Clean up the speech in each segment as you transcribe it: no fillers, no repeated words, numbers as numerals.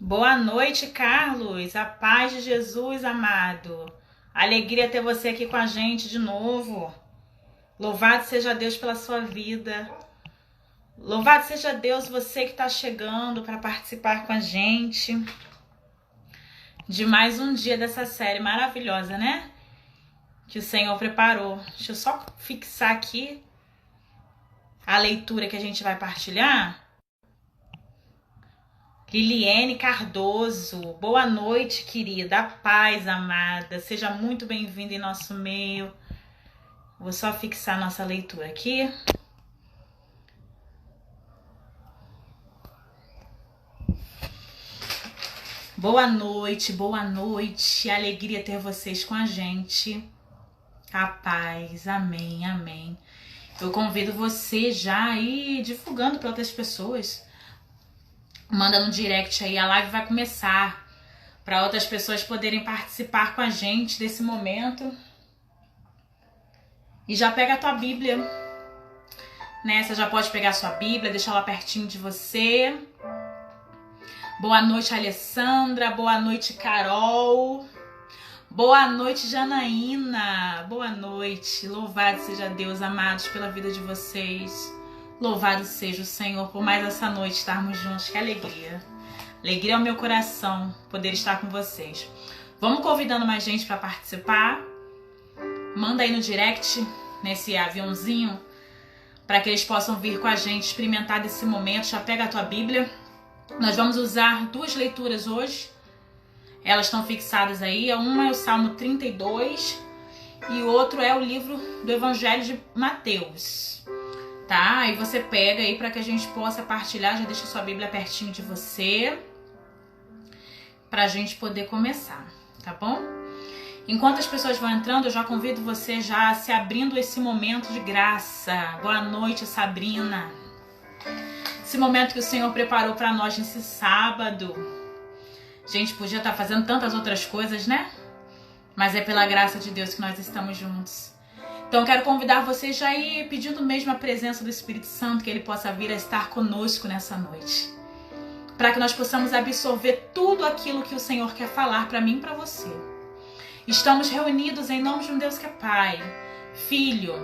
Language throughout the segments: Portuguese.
Boa noite, Carlos. A paz de Jesus, amado. Alegria ter você aqui com a gente de novo. Louvado seja Deus pela sua vida. Louvado seja Deus, você que está chegando para participar com a gente de mais um dia dessa série maravilhosa, né? Que o Senhor preparou. Deixa eu só fixar aqui a leitura que a gente vai partilhar. Liliane Cardoso, boa noite, querida. A paz, amada. Seja muito bem-vinda em nosso meio. Vou só fixar nossa leitura aqui. Boa noite, boa noite. Alegria ter vocês com a gente. A paz, amém, amém. Eu convido você já a ir divulgando para outras pessoas. Manda no direct aí, a live vai começar para outras pessoas poderem participar com a gente desse momento. E já pega a tua Bíblia, né? Você já pode pegar a sua Bíblia, deixar ela pertinho de você. Boa noite, Alessandra. Boa noite, Carol. Boa noite, Janaína. Boa noite. Louvado seja Deus, amados, pela vida de vocês. Louvado seja o Senhor por mais essa noite estarmos juntos. Que alegria. Alegria ao meu coração poder estar com vocês. Vamos convidando mais gente para participar. Manda aí no direct, nesse aviãozinho, para que eles possam vir com a gente experimentar desse momento. Já pega a tua Bíblia. Nós vamos usar duas leituras hoje. Elas estão fixadas aí. Uma é o Salmo 32 e o outro é o livro do Evangelho de Mateus. Tá? Aí você pega aí para que a gente possa partilhar. Já deixa sua Bíblia pertinho de você para a gente poder começar, tá bom? Enquanto as pessoas vão entrando, eu já convido você já a se abrindo esse momento de graça. Boa noite, Sabrina. Esse momento que o Senhor preparou para nós nesse sábado. Gente, podia estar fazendo tantas outras coisas, né? Mas é pela graça de Deus que nós estamos juntos. Então, quero convidar vocês já a ir pedindo mesmo a presença do Espírito Santo, que Ele possa vir a estar conosco nessa noite. Para que nós possamos absorver tudo aquilo que o Senhor quer falar para mim e para você. Estamos reunidos em nome de um Deus que é Pai, Filho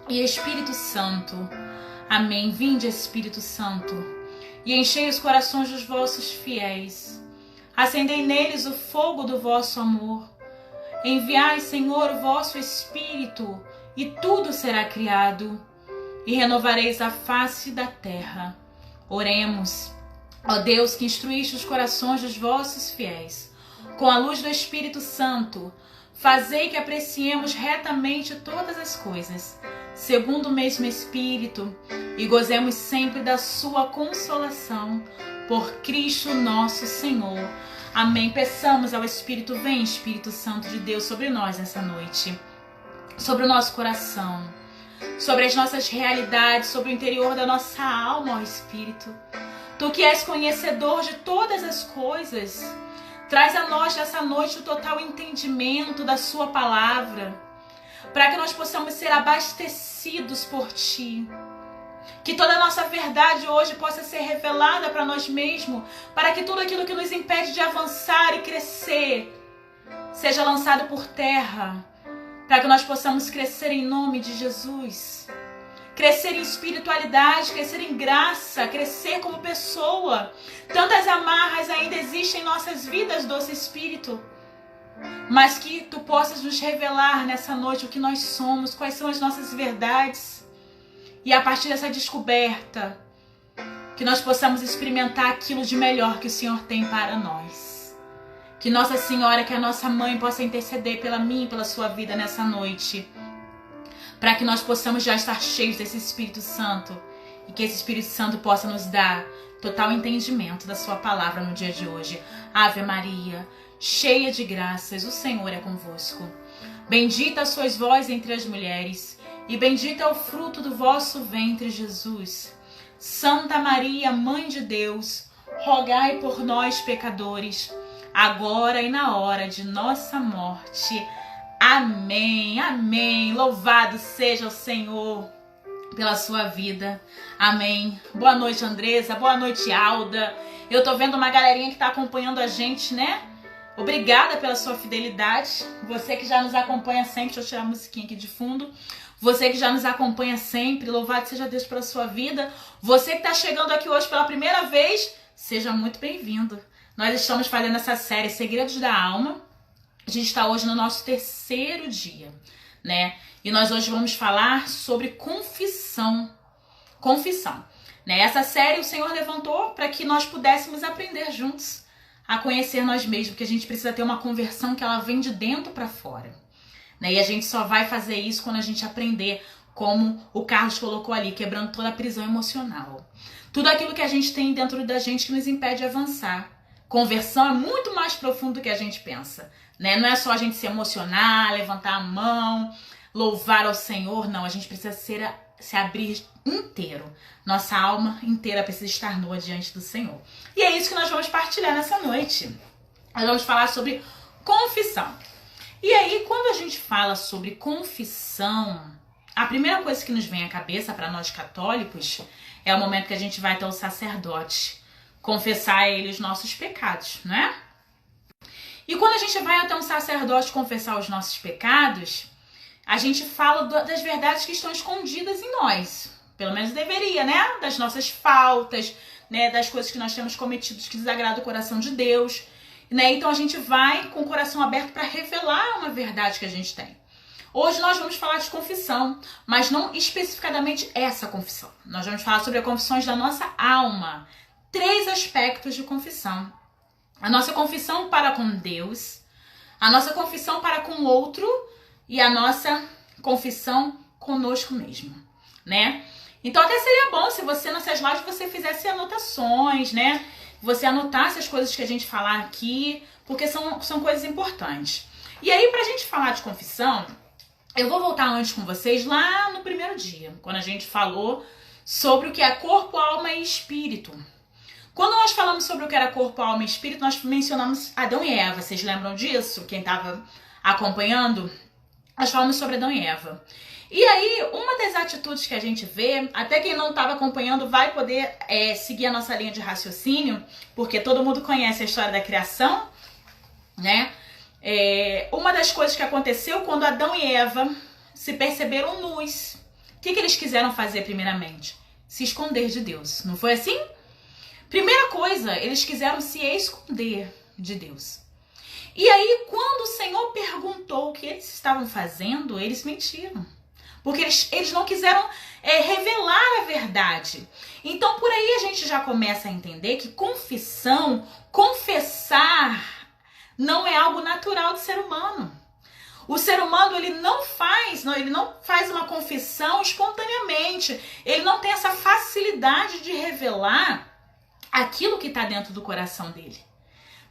e Espírito Santo. Amém. Vinde, Espírito Santo, e enchei os corações dos vossos fiéis. Acendei neles o fogo do vosso amor. Enviai, Senhor, o vosso Espírito, e tudo será criado, e renovareis a face da terra. Oremos. Ó Deus, que instruíste os corações dos vossos fiéis, com a luz do Espírito Santo, fazei que apreciemos retamente todas as coisas, segundo o mesmo Espírito, e gozemos sempre da sua consolação, por Cristo nosso Senhor. Amém. Peçamos ao Espírito, vem Espírito Santo de Deus sobre nós nessa noite, sobre o nosso coração, sobre as nossas realidades, sobre o interior da nossa alma, ó Espírito. Tu que és conhecedor de todas as coisas, traz a nós nessa noite o total entendimento da sua palavra, para que nós possamos ser abastecidos por Ti. Que toda a nossa verdade hoje possa ser revelada para nós mesmos, para que tudo aquilo que nos impede de avançar e crescer seja lançado por terra, para que nós possamos crescer em nome de Jesus, crescer em espiritualidade, crescer em graça, crescer como pessoa. Tantas amarras ainda existem em nossas vidas, doce Espírito, mas que Tu possas nos revelar nessa noite o que nós somos, quais são as nossas verdades. E a partir dessa descoberta, que nós possamos experimentar aquilo de melhor que o Senhor tem para nós. Que Nossa Senhora, que a nossa mãe, possa interceder pela minha e pela sua vida nessa noite. Para que nós possamos já estar cheios desse Espírito Santo. E que esse Espírito Santo possa nos dar total entendimento da sua palavra no dia de hoje. Ave Maria, cheia de graças, o Senhor é convosco. Bendita sois vós entre as mulheres, e bendito é o fruto do vosso ventre, Jesus. Santa Maria, Mãe de Deus, rogai por nós, pecadores, agora e na hora de nossa morte. Amém, amém. Louvado seja o Senhor pela sua vida. Amém. Boa noite, Andressa. Boa noite, Alda. Eu tô vendo uma galerinha que tá acompanhando a gente, né? Obrigada pela sua fidelidade. Você que já nos acompanha sempre. Deixa eu tirar a musiquinha aqui de fundo. Você que já nos acompanha sempre. Louvado seja Deus pela sua vida. Você que tá chegando aqui hoje pela primeira vez, seja muito bem-vindo. Nós estamos fazendo essa série Segredos da Alma. A gente está hoje no nosso 3º dia, né? E nós hoje vamos falar sobre confissão. Confissão, né? Essa série o Senhor levantou para que nós pudéssemos aprender juntos a conhecer nós mesmos, porque a gente precisa ter uma conversão que ela vem de dentro para fora, né? E a gente só vai fazer isso quando a gente aprender, como o Carlos colocou ali, quebrando toda a prisão emocional. Tudo aquilo que a gente tem dentro da gente que nos impede de avançar. Conversão é muito mais profundo do que a gente pensa, né? Não é só a gente se emocionar, levantar a mão, louvar ao Senhor, não. A gente precisa se abrir inteiro. Nossa alma inteira precisa estar nua diante do Senhor. E é isso que nós vamos partilhar nessa noite. Nós vamos falar sobre confissão. E aí, quando a gente fala sobre confissão, a primeira coisa que nos vem à cabeça para nós católicos é o momento que a gente vai até o sacerdote confessar a ele os nossos pecados, né? E quando a gente vai até um sacerdote confessar os nossos pecados, a gente fala das verdades que estão escondidas em nós. Pelo menos deveria, né? Das nossas faltas, né? Das coisas que nós temos cometido que desagradam o coração de Deus, né? Então a gente vai com o coração aberto para revelar uma verdade que a gente tem. Hoje nós vamos falar de confissão, mas não especificadamente essa confissão. Nós vamos falar sobre as confissões da nossa alma. 3 aspectos de confissão. A nossa confissão para com Deus, a nossa confissão para com o outro e a nossa confissão conosco mesmo, né? Então até seria bom se você nessas lives você fizesse anotações, né? Você anotasse as coisas que a gente falar aqui, porque são coisas importantes. E aí, pra gente falar de confissão, eu vou voltar antes com vocês lá no primeiro dia, quando a gente falou sobre o que é corpo, alma e espírito. Quando nós falamos sobre o que era corpo, alma e espírito, nós mencionamos Adão e Eva. Vocês lembram disso? Quem estava acompanhando? Nós falamos sobre Adão e Eva. E aí, uma das atitudes que a gente vê, até quem não estava acompanhando vai poder seguir a nossa linha de raciocínio, porque todo mundo conhece a história da criação, né? Uma das coisas que aconteceu quando Adão e Eva se perceberam nus. O que eles quiseram fazer primeiramente? Se esconder de Deus. Não foi assim? Primeira coisa, eles quiseram se esconder de Deus. E aí, quando o Senhor perguntou o que eles estavam fazendo, eles mentiram. Porque eles não quiseram revelar a verdade. Então, por aí a gente já começa a entender que confissão, confessar, não é algo natural do ser humano. O ser humano, ele não faz uma confissão espontaneamente. Ele não tem essa facilidade de revelar aquilo que está dentro do coração dele.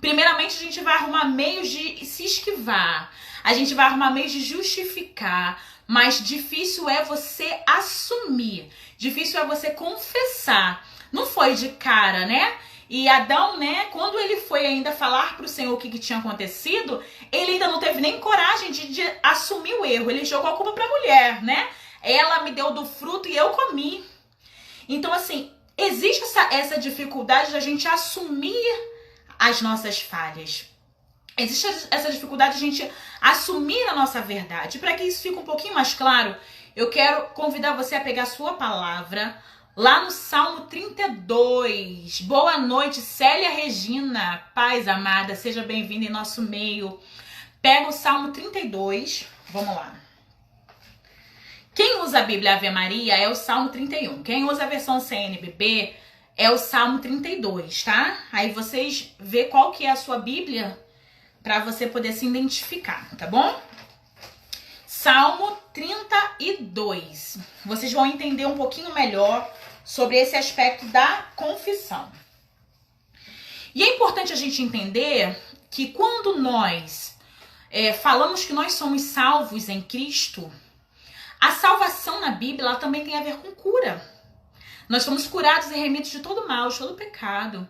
Primeiramente, a gente vai arrumar meios de se esquivar. A gente vai arrumar meios de justificar. Mas difícil é você assumir. Difícil é você confessar. Não foi de cara, né? E Adão, né, quando ele foi ainda falar para o Senhor o que tinha acontecido, ele ainda não teve nem coragem de assumir o erro. Ele jogou a culpa para a mulher, né? Ela me deu do fruto e eu comi. Então, assim, existe essa dificuldade de a gente assumir as nossas falhas. Existe essa dificuldade de a gente assumir a nossa verdade. Para que isso fique um pouquinho mais claro, eu quero convidar você a pegar a sua palavra lá no Salmo 32. Boa noite, Célia Regina. Paz amada, seja bem-vinda em nosso meio. Pega o Salmo 32. Vamos lá. Quem usa a Bíblia Ave Maria é o Salmo 31. Quem usa a versão CNBB é o Salmo 32, tá? Aí vocês vê qual que é a sua Bíblia para você poder se identificar, tá bom? Salmo 32. Vocês vão entender um pouquinho melhor sobre esse aspecto da confissão. E é importante a gente entender que quando nós falamos que nós somos salvos em Cristo, a salvação na Bíblia ela também tem a ver com cura. Nós fomos curados e remidos de todo mal, de todo pecado.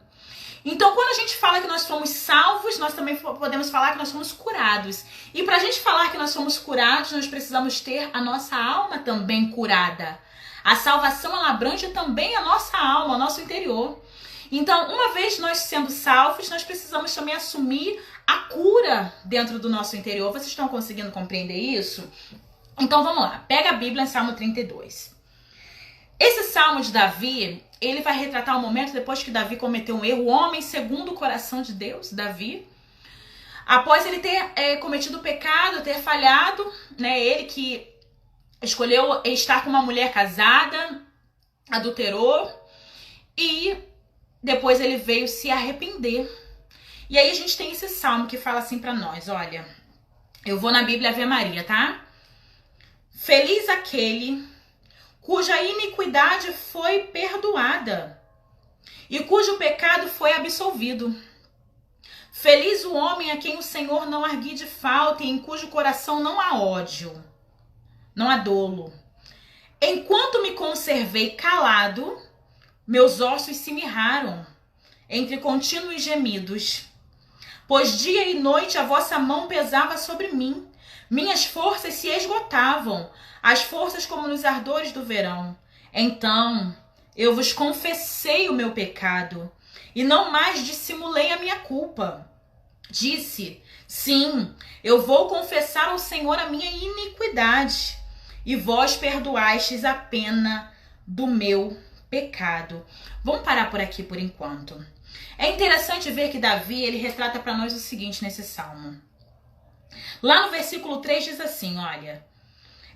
Então, quando a gente fala que nós fomos salvos, nós também podemos falar que nós fomos curados. E para a gente falar que nós somos curados, nós precisamos ter a nossa alma também curada. A salvação, ela abrange também a nossa alma, o nosso interior. Então, uma vez nós sendo salvos, nós precisamos também assumir a cura dentro do nosso interior. Vocês estão conseguindo compreender isso? Então, vamos lá. Pega a Bíblia em Salmo 32. Esse Salmo de Davi, ele vai retratar o momento depois que Davi cometeu um erro. O homem segundo o coração de Deus, Davi, após ele ter cometido o pecado, ter falhado, né? Ele que escolheu estar com uma mulher casada, adulterou, e depois ele veio se arrepender. E aí a gente tem esse salmo que fala assim pra nós, olha, eu vou na Bíblia Ave Maria, tá? Feliz aquele cuja iniquidade foi perdoada e cujo pecado foi absolvido. Feliz o homem a quem o Senhor não arguide falta e em cujo coração não há ódio, não há dolo. Enquanto me conservei calado, meus ossos se mirraram entre contínuos gemidos. Pois dia e noite a vossa mão pesava sobre mim. Minhas forças se esgotavam, as forças como nos ardores do verão. Então eu vos confessei o meu pecado e não mais dissimulei a minha culpa. Disse, sim, eu vou confessar ao Senhor a minha iniquidade, e vós perdoastes a pena do meu pecado. Vamos parar por aqui por enquanto. É interessante ver que Davi, ele retrata para nós o seguinte nesse salmo. Lá no versículo 3 diz assim, olha,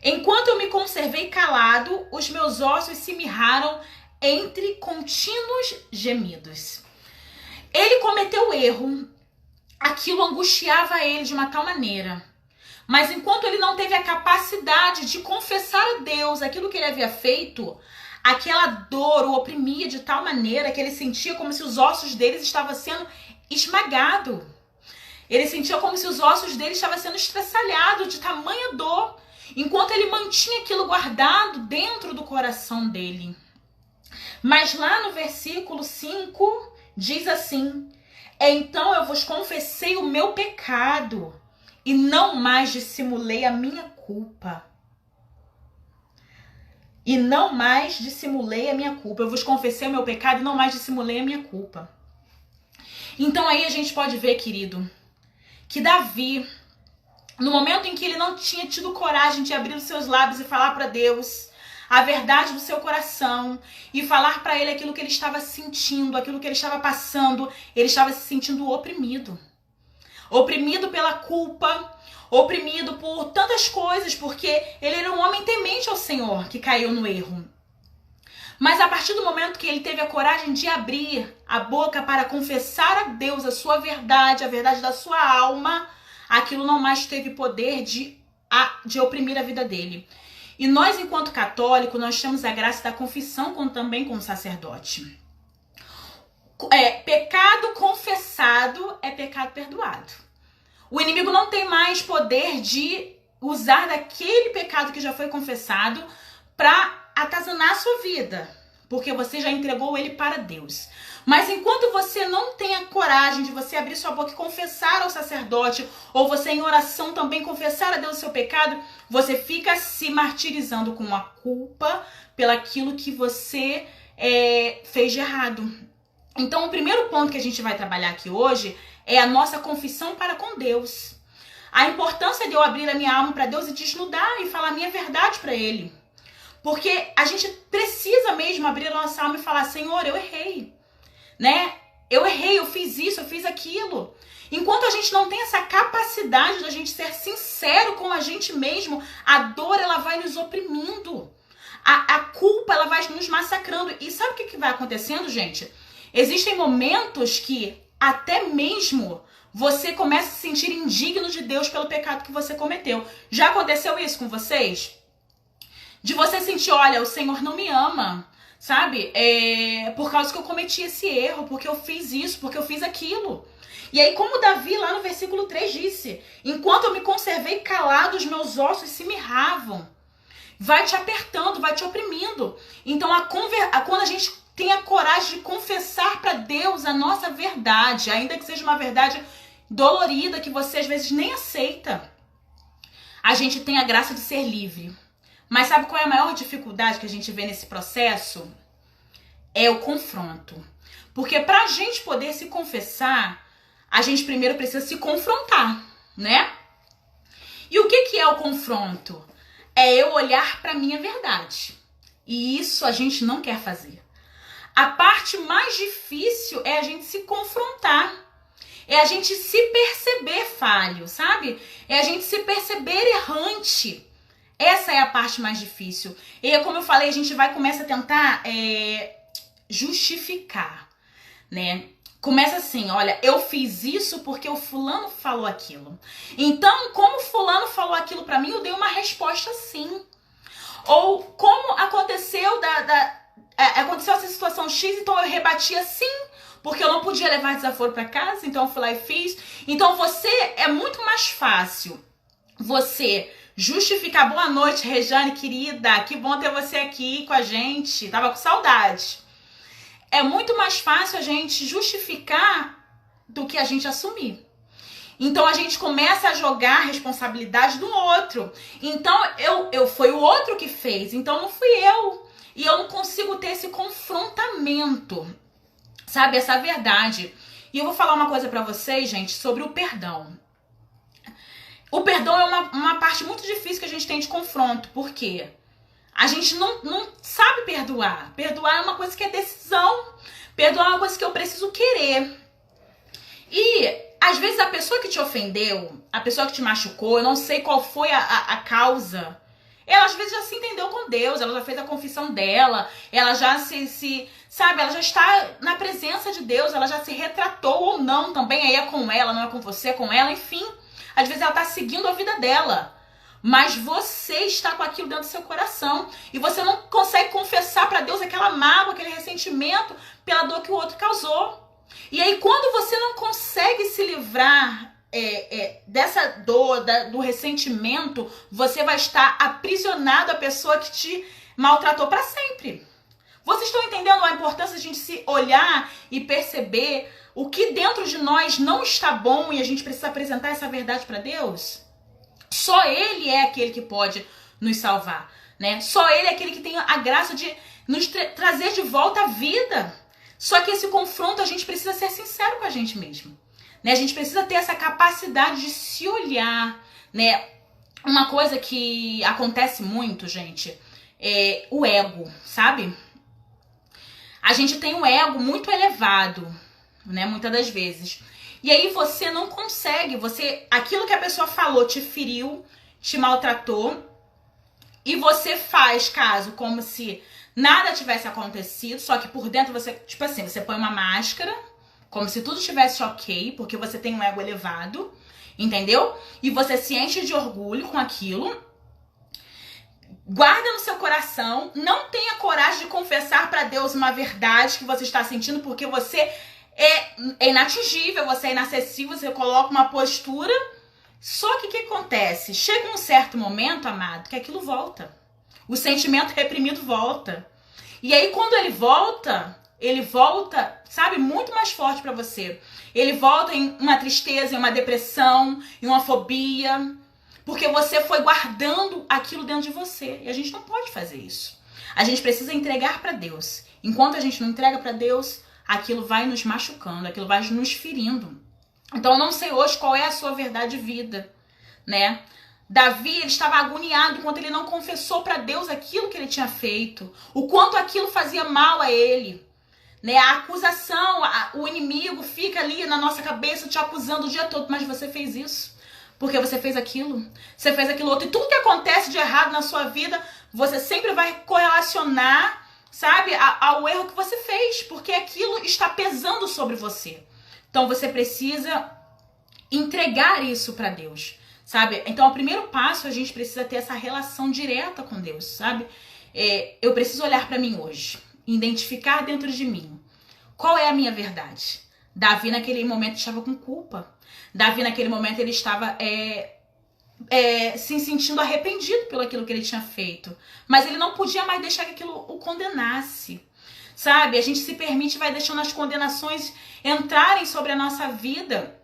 enquanto eu me conservei calado, os meus ossos se mirraram entre contínuos gemidos. Ele cometeu o erro, aquilo angustiava ele de uma tal maneira, mas enquanto ele não teve a capacidade de confessar a Deus aquilo que ele havia feito, aquela dor o oprimia de tal maneira que ele sentia como se os ossos dele estavam sendo esmagados. Ele sentia como se os ossos dele estavam sendo estraçalhados de tamanha dor, enquanto ele mantinha aquilo guardado dentro do coração dele. Mas lá no versículo 5 diz assim, então eu vos confessei o meu pecado e não mais dissimulei a minha culpa. E não mais dissimulei a minha culpa. Eu vos confessei o meu pecado e não mais dissimulei a minha culpa. Então aí a gente pode ver, querido, que Davi, no momento em que ele não tinha tido coragem de abrir os seus lábios e falar para Deus a verdade do seu coração e falar para ele aquilo que ele estava sentindo, aquilo que ele estava passando, ele estava se sentindo oprimido. Oprimido pela culpa, oprimido por tantas coisas, porque ele era um homem temente ao Senhor que caiu no erro. Mas a partir do momento que ele teve a coragem de abrir a boca para confessar a Deus a sua verdade, a verdade da sua alma, aquilo não mais teve poder de oprimir a vida dele. E nós, enquanto católicos, nós temos a graça da confissão também como sacerdote. Pecado confessado é pecado perdoado. O inimigo não tem mais poder de usar daquele pecado que já foi confessado para atazanar a sua vida, porque você já entregou ele para Deus. Mas enquanto você não tem a coragem de você abrir sua boca e confessar ao sacerdote, ou você em oração também confessar a Deus o seu pecado, você fica se martirizando com a culpa pelaquilo que você fez de errado. Então o primeiro ponto que a gente vai trabalhar aqui hoje é a nossa confissão para com Deus. A importância de eu abrir a minha alma para Deus e desnudar e falar a minha verdade para Ele. Porque a gente precisa mesmo abrir a nossa alma e falar, Senhor, eu errei, né? Eu errei, eu fiz isso, eu fiz aquilo. Enquanto a gente não tem essa capacidade de a gente ser sincero com a gente mesmo, a dor, ela vai nos oprimindo. A culpa, ela vai nos massacrando. E sabe o que vai acontecendo, gente? Existem momentos que até mesmo você começa a se sentir indigno de Deus pelo pecado que você cometeu. Já aconteceu isso com vocês? De você sentir, olha, o Senhor não me ama, sabe? Por causa que eu cometi esse erro, porque eu fiz isso, porque eu fiz aquilo. E aí, como Davi lá no versículo 3 disse, enquanto eu me conservei calado, os meus ossos se mirravam. Vai te apertando, vai te oprimindo. Então, quando a gente tem a coragem de confessar para Deus a nossa verdade, ainda que seja uma verdade dolorida, que você às vezes nem aceita, a gente tem a graça de ser livre. Mas sabe qual é a maior dificuldade que a gente vê nesse processo? É o confronto. Porque pra gente poder se confessar, a gente primeiro precisa se confrontar, né? E o que é o confronto? É eu olhar pra minha verdade. E isso a gente não quer fazer. A parte mais difícil é a gente se confrontar. É a gente se perceber falho, sabe? É a gente se perceber errante. Essa é a parte mais difícil. E como eu falei, a gente vai começar a tentar justificar, né? Começa assim, olha, eu fiz isso porque o fulano falou aquilo. Então, como o fulano falou aquilo pra mim, eu dei uma resposta assim. Ou como aconteceu aconteceu essa situação X, então eu rebati assim, porque eu não podia levar desaforo pra casa, então eu fui lá e fiz. Então é muito mais fácil você justificar. Boa noite, Rejane, querida, que bom ter você aqui com a gente, tava com saudade. É muito mais fácil a gente justificar do que a gente assumir. Então a gente começa a jogar a responsabilidade do outro. Então foi o outro que fez, então não fui eu. E eu não consigo ter esse confrontamento, sabe, essa verdade. E eu vou falar uma coisa pra vocês, gente, sobre o perdão. O perdão é uma parte muito difícil que a gente tem de confronto. Por quê? A gente não sabe perdoar. Perdoar é uma coisa que é decisão. Perdoar é uma coisa que eu preciso querer. E, às vezes, a pessoa que te ofendeu, a pessoa que te machucou, eu não sei qual foi a causa, ela, às vezes, já se entendeu com Deus, ela já fez a confissão dela, ela já sabe, ela já está na presença de Deus, ela já se retratou ou não também, aí é com ela, não é com você, é com ela, enfim. Às vezes ela está seguindo a vida dela. Mas você está com aquilo dentro do seu coração. E você não consegue confessar para Deus aquela mágoa, aquele ressentimento pela dor que o outro causou. E aí quando você não consegue se livrar dessa dor, do ressentimento, você vai estar aprisionado à pessoa que te maltratou para sempre. Vocês estão entendendo a importância de a gente se olhar e perceber o que dentro de nós não está bom e a gente precisa apresentar essa verdade para Deus? Só Ele é aquele que pode nos salvar, né? Só Ele é aquele que tem a graça de nos trazer de volta à vida. Só que esse confronto a gente precisa ser sincero com a gente mesmo, né? A gente precisa ter essa capacidade de se olhar, né? Uma coisa que acontece muito, gente, é o ego, sabe? A gente tem um ego muito elevado, né? Muitas das vezes. E aí você não consegue, aquilo que a pessoa falou te feriu, te maltratou, e você faz caso como se nada tivesse acontecido, só que por dentro você, tipo assim, você põe uma máscara, como se tudo estivesse ok, porque você tem um ego elevado, entendeu? E você se enche de orgulho com aquilo, guarda no seu coração, não tenha coragem de confessar para Deus uma verdade que você está sentindo, porque você é inatingível, você é inacessível, você coloca uma postura. Só que o que acontece? Chega um certo momento, amado, que aquilo volta. O sentimento reprimido volta. E aí quando ele volta, sabe, muito mais forte pra você. Ele volta em uma tristeza, em uma depressão, em uma fobia. Porque você foi guardando aquilo dentro de você. E a gente não pode fazer isso. A gente precisa entregar pra Deus. Enquanto a gente não entrega pra Deus, aquilo vai nos machucando, aquilo vai nos ferindo. Então eu não sei hoje qual é a sua verdade de vida, né? Davi, ele estava agoniado enquanto ele não confessou para Deus aquilo que ele tinha feito, o quanto aquilo fazia mal a ele, né? A acusação, o inimigo fica ali na nossa cabeça te acusando o dia todo, mas você fez isso, porque você fez aquilo, você fez aquilo outro, e tudo que acontece de errado na sua vida, você sempre vai correlacionar, sabe, ao erro que você fez, porque aquilo está pesando sobre você. Então você precisa entregar isso para Deus, sabe? Então o primeiro passo, a gente precisa ter essa relação direta com Deus, sabe? Eu preciso olhar para mim hoje, identificar dentro de mim qual é a minha verdade. Davi naquele momento estava com culpa. Davi naquele momento ele estava se sentindo arrependido pelo aquilo que ele tinha feito. Mas ele não podia mais deixar que aquilo o condenasse. Sabe? A gente se permite, vai deixando as condenações entrarem sobre a nossa vida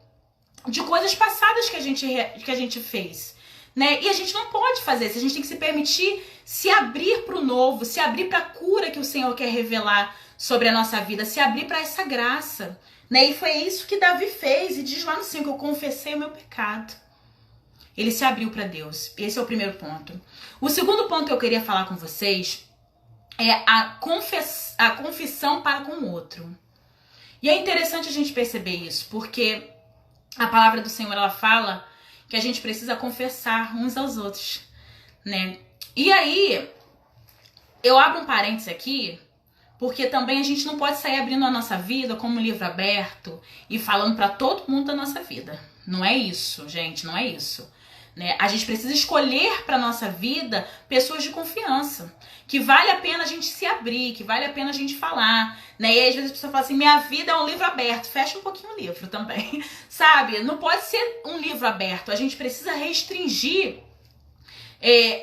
de coisas passadas que a gente fez. né? E a gente não pode fazer isso, a gente tem que se permitir se abrir para o novo, se abrir para a cura que o Senhor quer revelar sobre a nossa vida, se abrir para essa graça, né? E foi isso que Davi fez, e diz lá no 5, eu confessei o meu pecado. Ele se abriu para Deus. Esse é o primeiro ponto. O segundo ponto que eu queria falar com vocês é a confissão para com o outro. E é interessante a gente perceber isso, porque a palavra do Senhor, ela fala que a gente precisa confessar uns aos outros, né? E aí, eu abro um parênteses aqui, porque também a gente não pode sair abrindo a nossa vida como um livro aberto e falando para todo mundo da nossa vida. Não é isso, gente, não é isso. Né? A gente precisa escolher para nossa vida pessoas de confiança, que vale a pena a gente se abrir, que vale a pena a gente falar, né? E aí, às vezes a pessoa fala assim, minha vida é um livro aberto, fecha um pouquinho o livro também, sabe? Não pode ser um livro aberto, a gente precisa restringir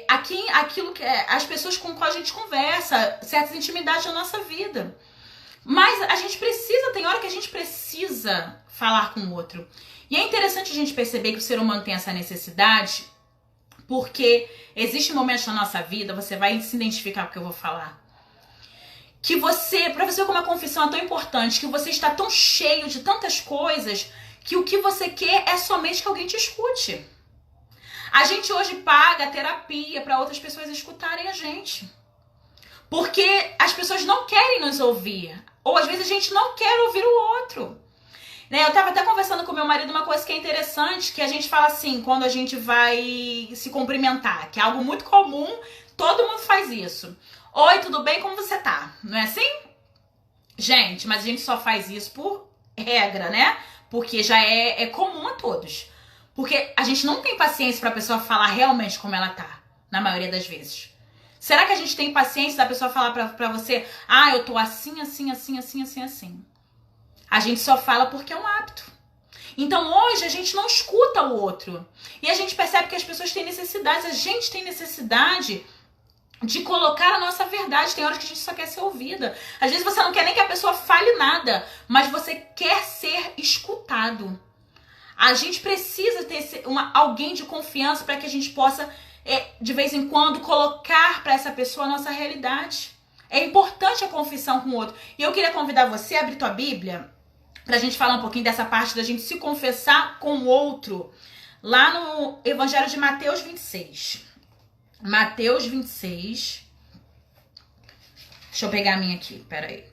aquilo que as pessoas com qual a gente conversa, certas intimidades da nossa vida. Mas a gente precisa, tem hora que a gente precisa falar com o outro. E é interessante a gente perceber que o ser humano tem essa necessidade, porque existem momentos na nossa vida, você vai se identificar com o que eu vou falar, que pra você como a confissão é tão importante, que você está tão cheio de tantas coisas, que o que você quer é somente que alguém te escute. A gente hoje paga terapia para outras pessoas escutarem a gente, porque as pessoas não querem nos ouvir, ou às vezes a gente não quer ouvir o outro. Né, eu tava até conversando com meu marido uma coisa que é interessante, que a gente fala assim, quando a gente vai se cumprimentar, que é algo muito comum, todo mundo faz isso. Oi, tudo bem? Como você tá? Não é assim? Gente, mas a gente só faz isso por regra, né? Porque já é comum a todos. Porque a gente não tem paciência pra pessoa falar realmente como ela tá, na maioria das vezes. Será que a gente tem paciência da pessoa falar pra você, eu tô assim, assim, assim, assim, assim, assim? A gente só fala porque é um hábito. Então hoje a gente não escuta o outro. E a gente percebe que as pessoas têm necessidades. A gente tem necessidade de colocar a nossa verdade. Tem horas que a gente só quer ser ouvida. Às vezes você não quer nem que a pessoa fale nada, mas você quer ser escutado. A gente precisa ter alguém de confiança para que a gente possa, de vez em quando, colocar para essa pessoa a nossa realidade. É importante a confissão com o outro. E eu queria convidar você a abrir tua Bíblia pra gente falar um pouquinho dessa parte da gente se confessar com o outro. Lá no Evangelho de Mateus 26. Mateus 26. Deixa eu pegar a minha aqui, peraí.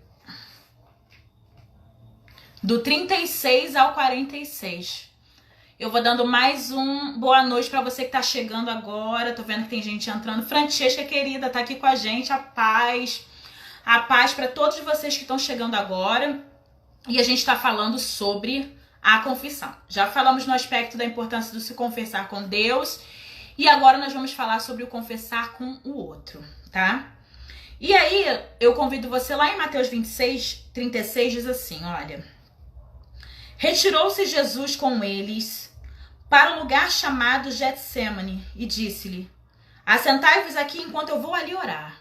Do 36 ao 46. Eu vou dando mais um boa noite pra você que tá chegando agora. Tô vendo que tem gente entrando. Francesca, querida, tá aqui com a gente. A paz. A paz pra todos vocês que estão chegando agora. E a gente tá falando sobre a confissão. Já falamos no aspecto da importância do se confessar com Deus. E agora nós vamos falar sobre o confessar com o outro, tá? E aí, eu convido você lá em Mateus 26, 36, diz assim, olha. Retirou-se Jesus com eles para um lugar chamado Getsêmani e disse-lhe, assentai-vos aqui enquanto eu vou ali orar.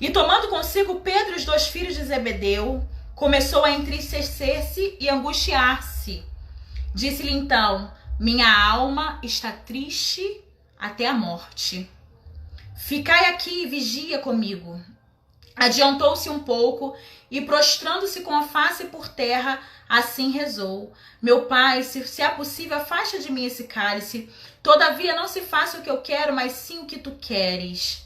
E tomando consigo Pedro e os 2 filhos de Zebedeu, começou a entristecer-se e angustiar-se. Disse-lhe então, minha alma está triste até a morte. Ficai aqui e vigia comigo. Adiantou-se um pouco e prostrando-se com a face por terra, assim rezou. Meu pai, se é possível, afasta de mim esse cálice. Todavia não se faça o que eu quero, mas sim o que tu queres.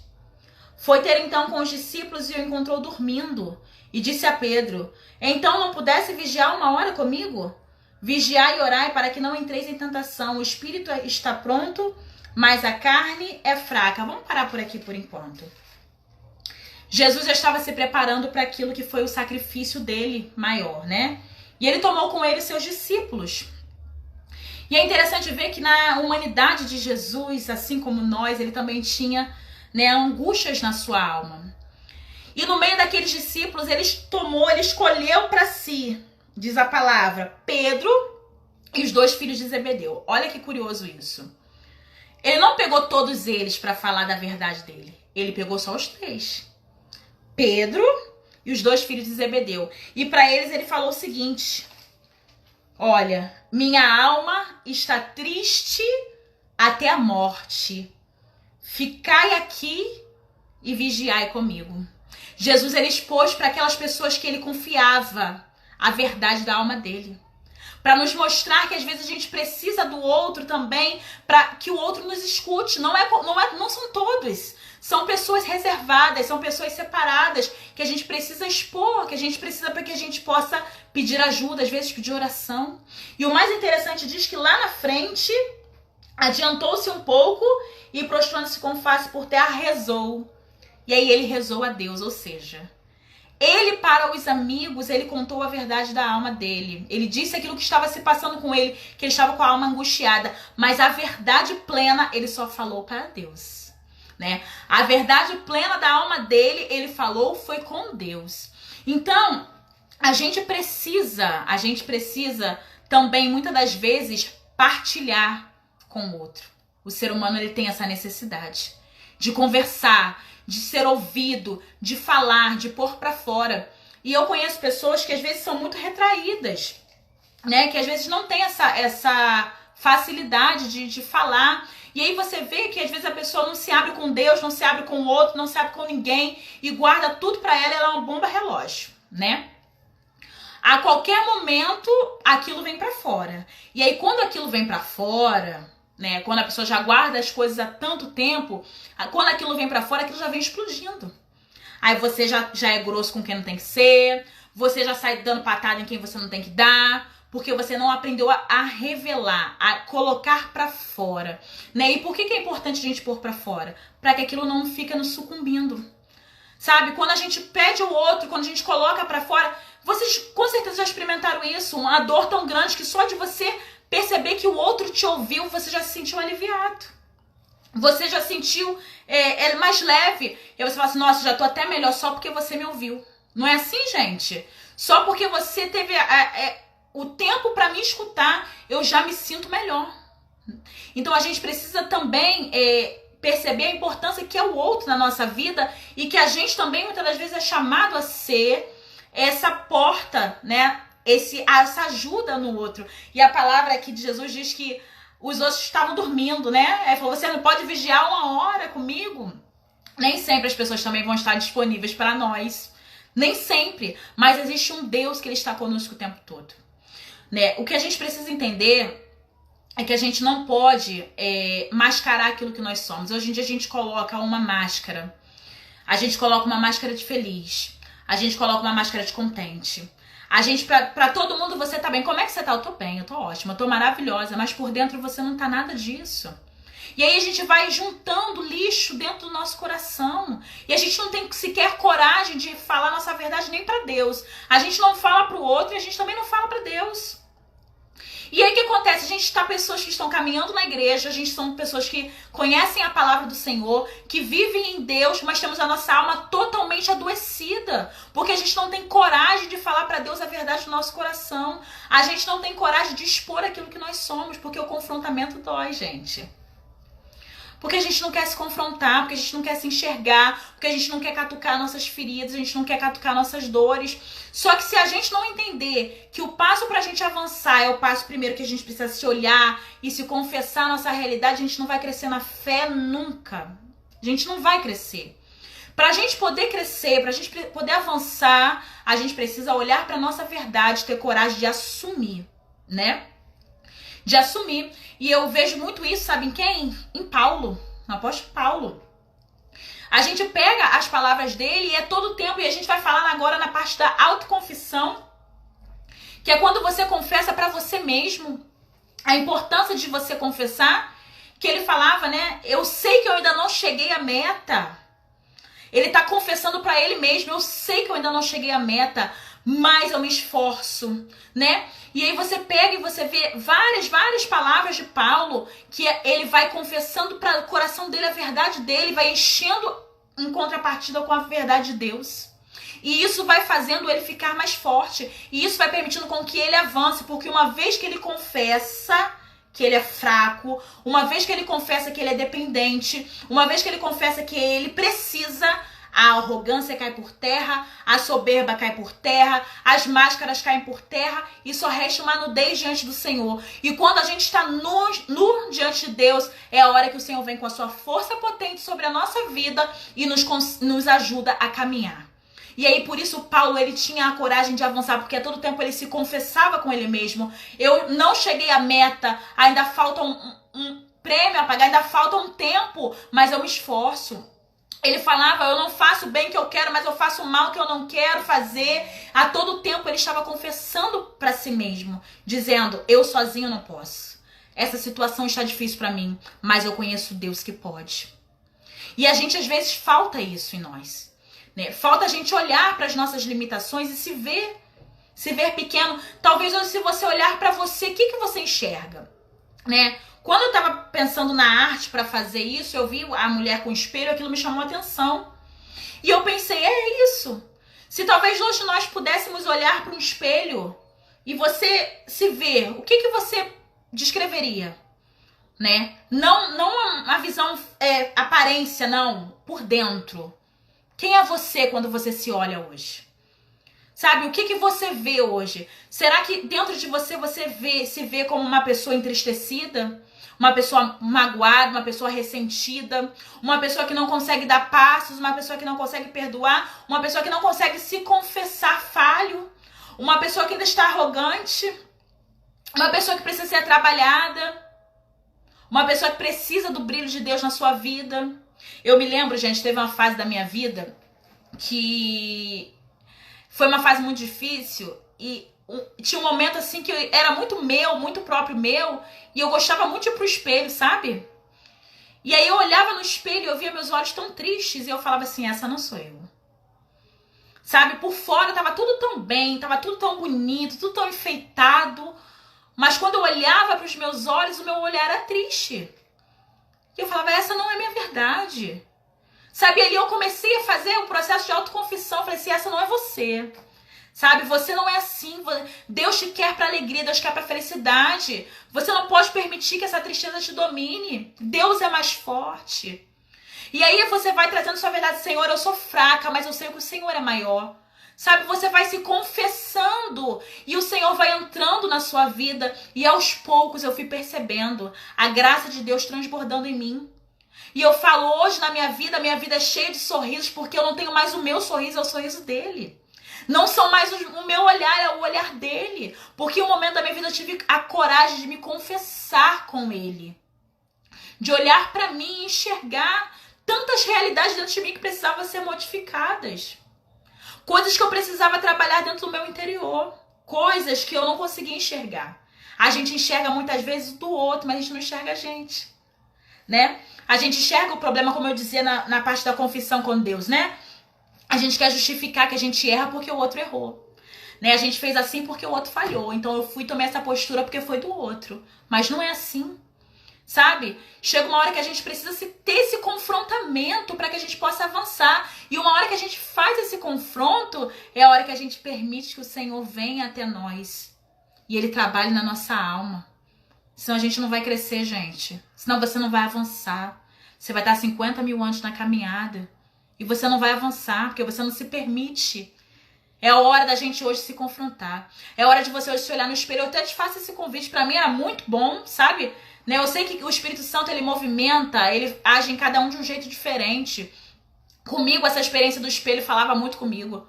Foi ter então com os discípulos e o encontrou dormindo. E disse a Pedro, então não pudesse vigiar 1 hora comigo? Vigiai e orai para que não entreis em tentação. O espírito está pronto, mas a carne é fraca. Vamos parar por aqui por enquanto. Jesus já estava se preparando para aquilo que foi o sacrifício dele maior, né? E ele tomou com ele seus discípulos. E é interessante ver que na humanidade de Jesus, assim como nós, ele também tinha, né, angústias na sua alma. E no meio daqueles discípulos, ele escolheu para si, diz a palavra, Pedro e os 2 filhos de Zebedeu. Olha que curioso isso. Ele não pegou todos eles para falar da verdade dele. Ele pegou só os 3. Pedro e os 2 filhos de Zebedeu. E para eles ele falou o seguinte, olha, minha alma está triste até a morte. Ficai aqui e vigiai comigo. Jesus, ele expôs para aquelas pessoas que ele confiava a verdade da alma dele. Para nos mostrar que às vezes a gente precisa do outro também, para que o outro nos escute. Não são todos. São pessoas reservadas, são pessoas separadas, que a gente precisa expor, que a gente precisa para que a gente possa pedir ajuda, às vezes pedir oração. E o mais interessante diz que lá na frente, adiantou-se um pouco e prostrando-se com face por terra, rezou. E aí ele rezou a Deus, ou seja, ele para os amigos, ele contou a verdade da alma dele. Ele disse aquilo que estava se passando com ele, que ele estava com a alma angustiada. Mas a verdade plena, ele só falou para Deus, né? A verdade plena da alma dele, ele falou, foi com Deus. Então, a gente precisa também, muitas das vezes, partilhar com o outro. O ser humano, ele tem essa necessidade de conversar, de ser ouvido, de falar, de pôr pra fora. E eu conheço pessoas que às vezes são muito retraídas, né? Que às vezes não tem essa facilidade de falar. E aí você vê que às vezes a pessoa não se abre com Deus, não se abre com o outro, não se abre com ninguém e guarda tudo pra ela, ela é uma bomba relógio, né? A qualquer momento, aquilo vem pra fora. E aí quando aquilo vem pra fora, né, quando a pessoa já guarda as coisas há tanto tempo, quando aquilo vem pra fora, aquilo já vem explodindo. Aí você já é grosso com quem não tem que ser, você já sai dando patada em quem você não tem que dar, porque você não aprendeu a revelar, a colocar pra fora, né? E por que é importante a gente pôr pra fora? Pra que aquilo não fique nos sucumbindo. Sabe? Quando a gente pede ao outro, quando a gente coloca pra fora, vocês com certeza já experimentaram isso, uma dor tão grande que só de você perceber que o outro te ouviu, você já se sentiu aliviado. Você já sentiu mais leve. E aí você fala assim, nossa, já tô até melhor só porque você me ouviu. Não é assim, gente? Só porque você teve o tempo pra me escutar, eu já me sinto melhor. Então a gente precisa também perceber a importância que é o outro na nossa vida e que a gente também muitas das vezes é chamado a ser essa porta, né? Essa ajuda no outro. E a palavra aqui de Jesus diz que os outros estavam dormindo, né? Ele falou, você não pode vigiar 1 hora comigo? Nem sempre as pessoas também vão estar disponíveis para nós. Nem sempre. Mas existe um Deus que ele está conosco o tempo todo, né? O que a gente precisa entender é que a gente não pode mascarar aquilo que nós somos. Hoje em dia a gente coloca uma máscara. A gente coloca uma máscara de feliz. A gente coloca uma máscara de contente. A gente, pra todo mundo, você tá bem. Como é que você tá? Eu tô bem, eu tô ótima, eu tô maravilhosa. Mas por dentro você não tá nada disso. E aí a gente vai juntando lixo dentro do nosso coração. E a gente não tem sequer coragem de falar nossa verdade nem pra Deus. A gente não fala pro outro e a gente também não fala pra Deus. E aí o que acontece? A gente tá pessoas que estão caminhando na igreja, a gente são pessoas que conhecem a palavra do Senhor, que vivem em Deus, mas temos a nossa alma totalmente adoecida, porque a gente não tem coragem de falar para Deus a verdade do nosso coração. A gente não tem coragem de expor aquilo que nós somos, porque o confrontamento dói, gente. Porque a gente não quer se confrontar, porque a gente não quer se enxergar, porque a gente não quer catucar nossas feridas, a gente não quer catucar nossas dores. Só que se a gente não entender que o passo pra gente avançar é o passo primeiro que a gente precisa se olhar e se confessar a nossa realidade, a gente não vai crescer na fé nunca. A gente não vai crescer. Pra gente poder crescer, pra gente poder avançar, a gente precisa olhar pra nossa verdade, ter coragem de assumir, né? De assumir. E eu vejo muito isso, sabe em quem? Em Paulo, no apóstolo Paulo. A gente pega as palavras dele e é todo o tempo, e a gente vai falar agora na parte da autoconfissão, que é quando você confessa pra você mesmo, a importância de você confessar, que ele falava, né? Eu sei que eu ainda não cheguei à meta. Ele tá confessando pra ele mesmo, eu sei que eu ainda não cheguei à meta, mas eu me esforço, né? E aí você pega e você vê várias palavras de Paulo que ele vai confessando para o coração dele a verdade dele, vai enchendo em contrapartida com a verdade de Deus. E isso vai fazendo ele ficar mais forte. E isso vai permitindo com que ele avance, porque uma vez que ele confessa que ele é fraco, uma vez que ele confessa que ele é dependente, uma vez que ele confessa que ele precisa, a arrogância cai por terra, a soberba cai por terra, as máscaras caem por terra e só resta uma nudez diante do Senhor. E quando a gente está nu diante de Deus, é a hora que o Senhor vem com a sua força potente sobre a nossa vida e nos ajuda a caminhar. E aí, por isso, Paulo, ele tinha a coragem de avançar, porque a todo tempo ele se confessava com ele mesmo. Eu não cheguei à meta, ainda falta um prêmio a pagar, ainda falta um tempo, mas eu me esforço. Ele falava, eu não faço o bem que eu quero, mas eu faço o mal que eu não quero fazer. A todo tempo ele estava confessando para si mesmo, dizendo, eu sozinho não posso. Essa situação está difícil para mim, mas eu conheço Deus que pode. E a gente, às vezes, falta isso em nós. Né? Falta a gente olhar para as nossas limitações e se ver pequeno. Talvez hoje, se você olhar para você, o que você enxerga? Né? Quando eu estava pensando na arte para fazer isso, eu vi a mulher com o espelho, aquilo me chamou a atenção. E eu pensei, é isso. Se talvez hoje nós pudéssemos olhar para um espelho e você se ver, o que você descreveria? Né? Não a visão, aparência, não, por dentro. Quem é você quando você se olha hoje? Sabe, o que você vê hoje? Será que dentro de você se vê como uma pessoa entristecida? Uma pessoa magoada, uma pessoa ressentida? Uma pessoa que não consegue dar passos? Uma pessoa que não consegue perdoar? Uma pessoa que não consegue se confessar falho? Uma pessoa que ainda está arrogante? Uma pessoa que precisa ser trabalhada? Uma pessoa que precisa do brilho de Deus na sua vida? Eu me lembro, gente, teve uma fase da minha vida que foi uma fase muito difícil e tinha um momento assim que era muito meu, muito próprio meu, e eu gostava muito de ir pro espelho, sabe? E aí eu olhava no espelho e eu via meus olhos tão tristes e eu falava assim, essa não sou eu. Sabe, por fora tava tudo tão bem, tava tudo tão bonito, tudo tão enfeitado, mas quando eu olhava para os meus olhos, o meu olhar era triste. E eu falava, essa não é minha verdade. Sabe, ali eu comecei a fazer um processo de autoconfissão. Falei assim, essa não é você. Sabe, você não é assim. Deus te quer para alegria, Deus quer para felicidade. Você não pode permitir que essa tristeza te domine. Deus é mais forte. E aí você vai trazendo sua verdade, Senhor, eu sou fraca, mas eu sei que o Senhor é maior. Sabe, você vai se confessando e o Senhor vai entrando na sua vida e aos poucos eu fui percebendo a graça de Deus transbordando em mim. E eu falo hoje na minha vida é cheia de sorrisos porque eu não tenho mais o meu sorriso, é o sorriso dele. Não são mais o meu olhar, é o olhar dele. Porque em um momento da minha vida eu tive a coragem de me confessar com ele. De olhar para mim e enxergar tantas realidades dentro de mim que precisavam ser modificadas. Coisas que eu precisava trabalhar dentro do meu interior. Coisas que eu não conseguia enxergar. A gente enxerga muitas vezes do outro, mas a gente não enxerga a gente. Né? A gente enxerga o problema, como eu dizia na parte da confissão com Deus, né? A gente quer justificar que a gente erra porque o outro errou. Né? A gente fez assim porque o outro falhou. Então eu fui tomar essa postura porque foi do outro. Mas não é assim. Sabe? Chega uma hora que a gente precisa ter esse confrontamento para que a gente possa avançar. E uma hora que a gente faz esse confronto, é a hora que a gente permite que o Senhor venha até nós. E Ele trabalhe na nossa alma. Senão a gente não vai crescer, gente. Senão você não vai avançar. Você vai estar 50 mil anos na caminhada. E você não vai avançar, porque você não se permite. É a hora da gente hoje se confrontar. É a hora de você hoje se olhar no espelho. Eu até te faço esse convite. Para mim era muito bom, sabe? Né? Eu sei que o Espírito Santo, ele movimenta, ele age em cada um de um jeito diferente. Comigo, essa experiência do espelho falava muito comigo.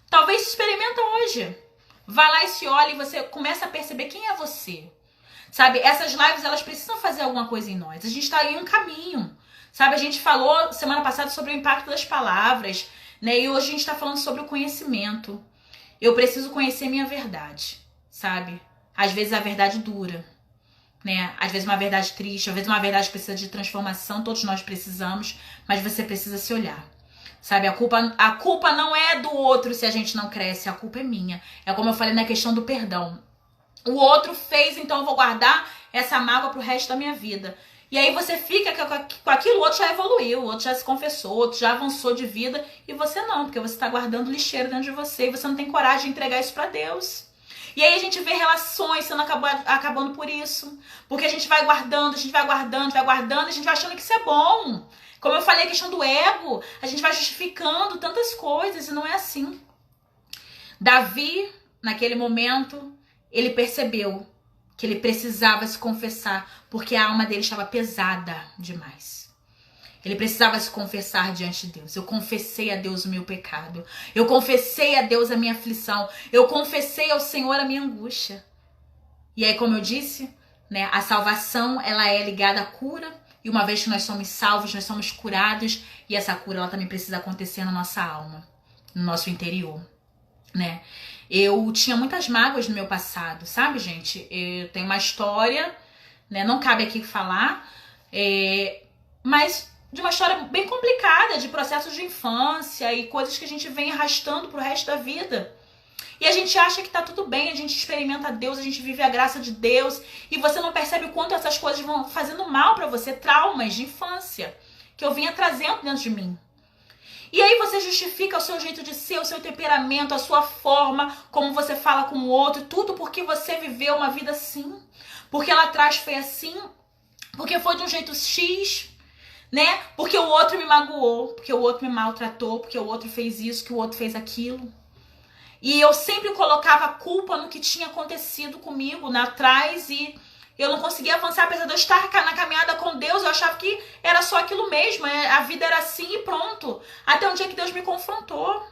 Talvez experimenta hoje. Vai lá e se olha e você começa a perceber quem é você. Sabe, essas lives, elas precisam fazer alguma coisa em nós. A gente está em um caminho. Sabe, a gente falou semana passada sobre o impacto das palavras, né? E hoje a gente está falando sobre o conhecimento. Eu preciso conhecer minha verdade, sabe? Às vezes a verdade dura, né? Às vezes uma verdade triste, às vezes uma verdade que precisa de transformação, todos nós precisamos, mas você precisa se olhar. Sabe, a culpa não é do outro se a gente não cresce, a culpa é minha. É como eu falei na questão do perdão. O outro fez, então eu vou guardar essa mágoa pro resto da minha vida. E aí você fica com aquilo, o outro já evoluiu, o outro já se confessou, o outro já avançou de vida, e você não, porque você está guardando lixeiro dentro de você, e você não tem coragem de entregar isso para Deus. E aí a gente vê relações sendo acabando por isso. Porque a gente vai guardando, a gente vai guardando, vai guardando, a gente vai achando que isso é bom. Como eu falei, a questão do ego, a gente vai justificando tantas coisas e não é assim. Davi, naquele momento, ele percebeu que ele precisava se confessar, porque a alma dele estava pesada demais. Ele precisava se confessar diante de Deus. Eu confessei a Deus o meu pecado. Eu confessei a Deus a minha aflição. Eu confessei ao Senhor a minha angústia. E aí, como eu disse, né, a salvação, ela é ligada à cura. E uma vez que nós somos salvos, nós somos curados. E essa cura, ela também precisa acontecer na nossa alma, no nosso interior, né? Eu tinha muitas mágoas no meu passado, sabe, gente? Eu tenho uma história, né? Não cabe aqui falar, mas de uma história bem complicada, de processos de infância e coisas que a gente vem arrastando pro resto da vida. E a gente acha que tá tudo bem, a gente experimenta Deus, a gente vive a graça de Deus, e você não percebe o quanto essas coisas vão fazendo mal pra você, traumas de infância, que eu vinha trazendo dentro de mim. E aí você justifica o seu jeito de ser, o seu temperamento, a sua forma, como você fala com o outro, tudo porque você viveu uma vida assim, porque lá atrás foi assim, porque foi de um jeito X, né? Porque o outro me magoou, porque o outro me maltratou, porque o outro fez isso, que o outro fez aquilo. E eu sempre colocava a culpa no que tinha acontecido comigo lá atrás e eu não conseguia avançar, apesar de eu estar na caminhada com Deus, eu achava que era só aquilo mesmo, a vida era assim e pronto. Até um dia que Deus me confrontou.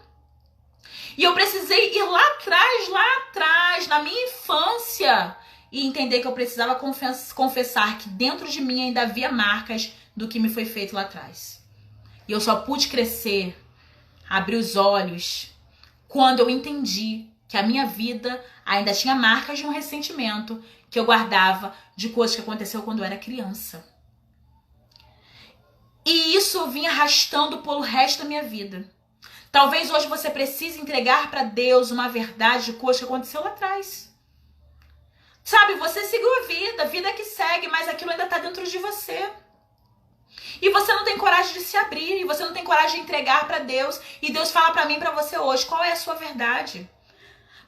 E eu precisei ir lá atrás, na minha infância, e entender que eu precisava confessar que dentro de mim ainda havia marcas do que me foi feito lá atrás. E eu só pude crescer, abrir os olhos, quando eu entendi que a minha vida ainda tinha marcas de um ressentimento que eu guardava de coisas que aconteceu quando eu era criança. E isso eu vim arrastando pelo resto da minha vida. Talvez hoje você precise entregar para Deus uma verdade de coisas que aconteceu lá atrás. Sabe, você seguiu a vida que segue, mas aquilo ainda está dentro de você. E você não tem coragem de se abrir, e você não tem coragem de entregar para Deus. E Deus fala para mim e para você hoje, qual é a sua verdade?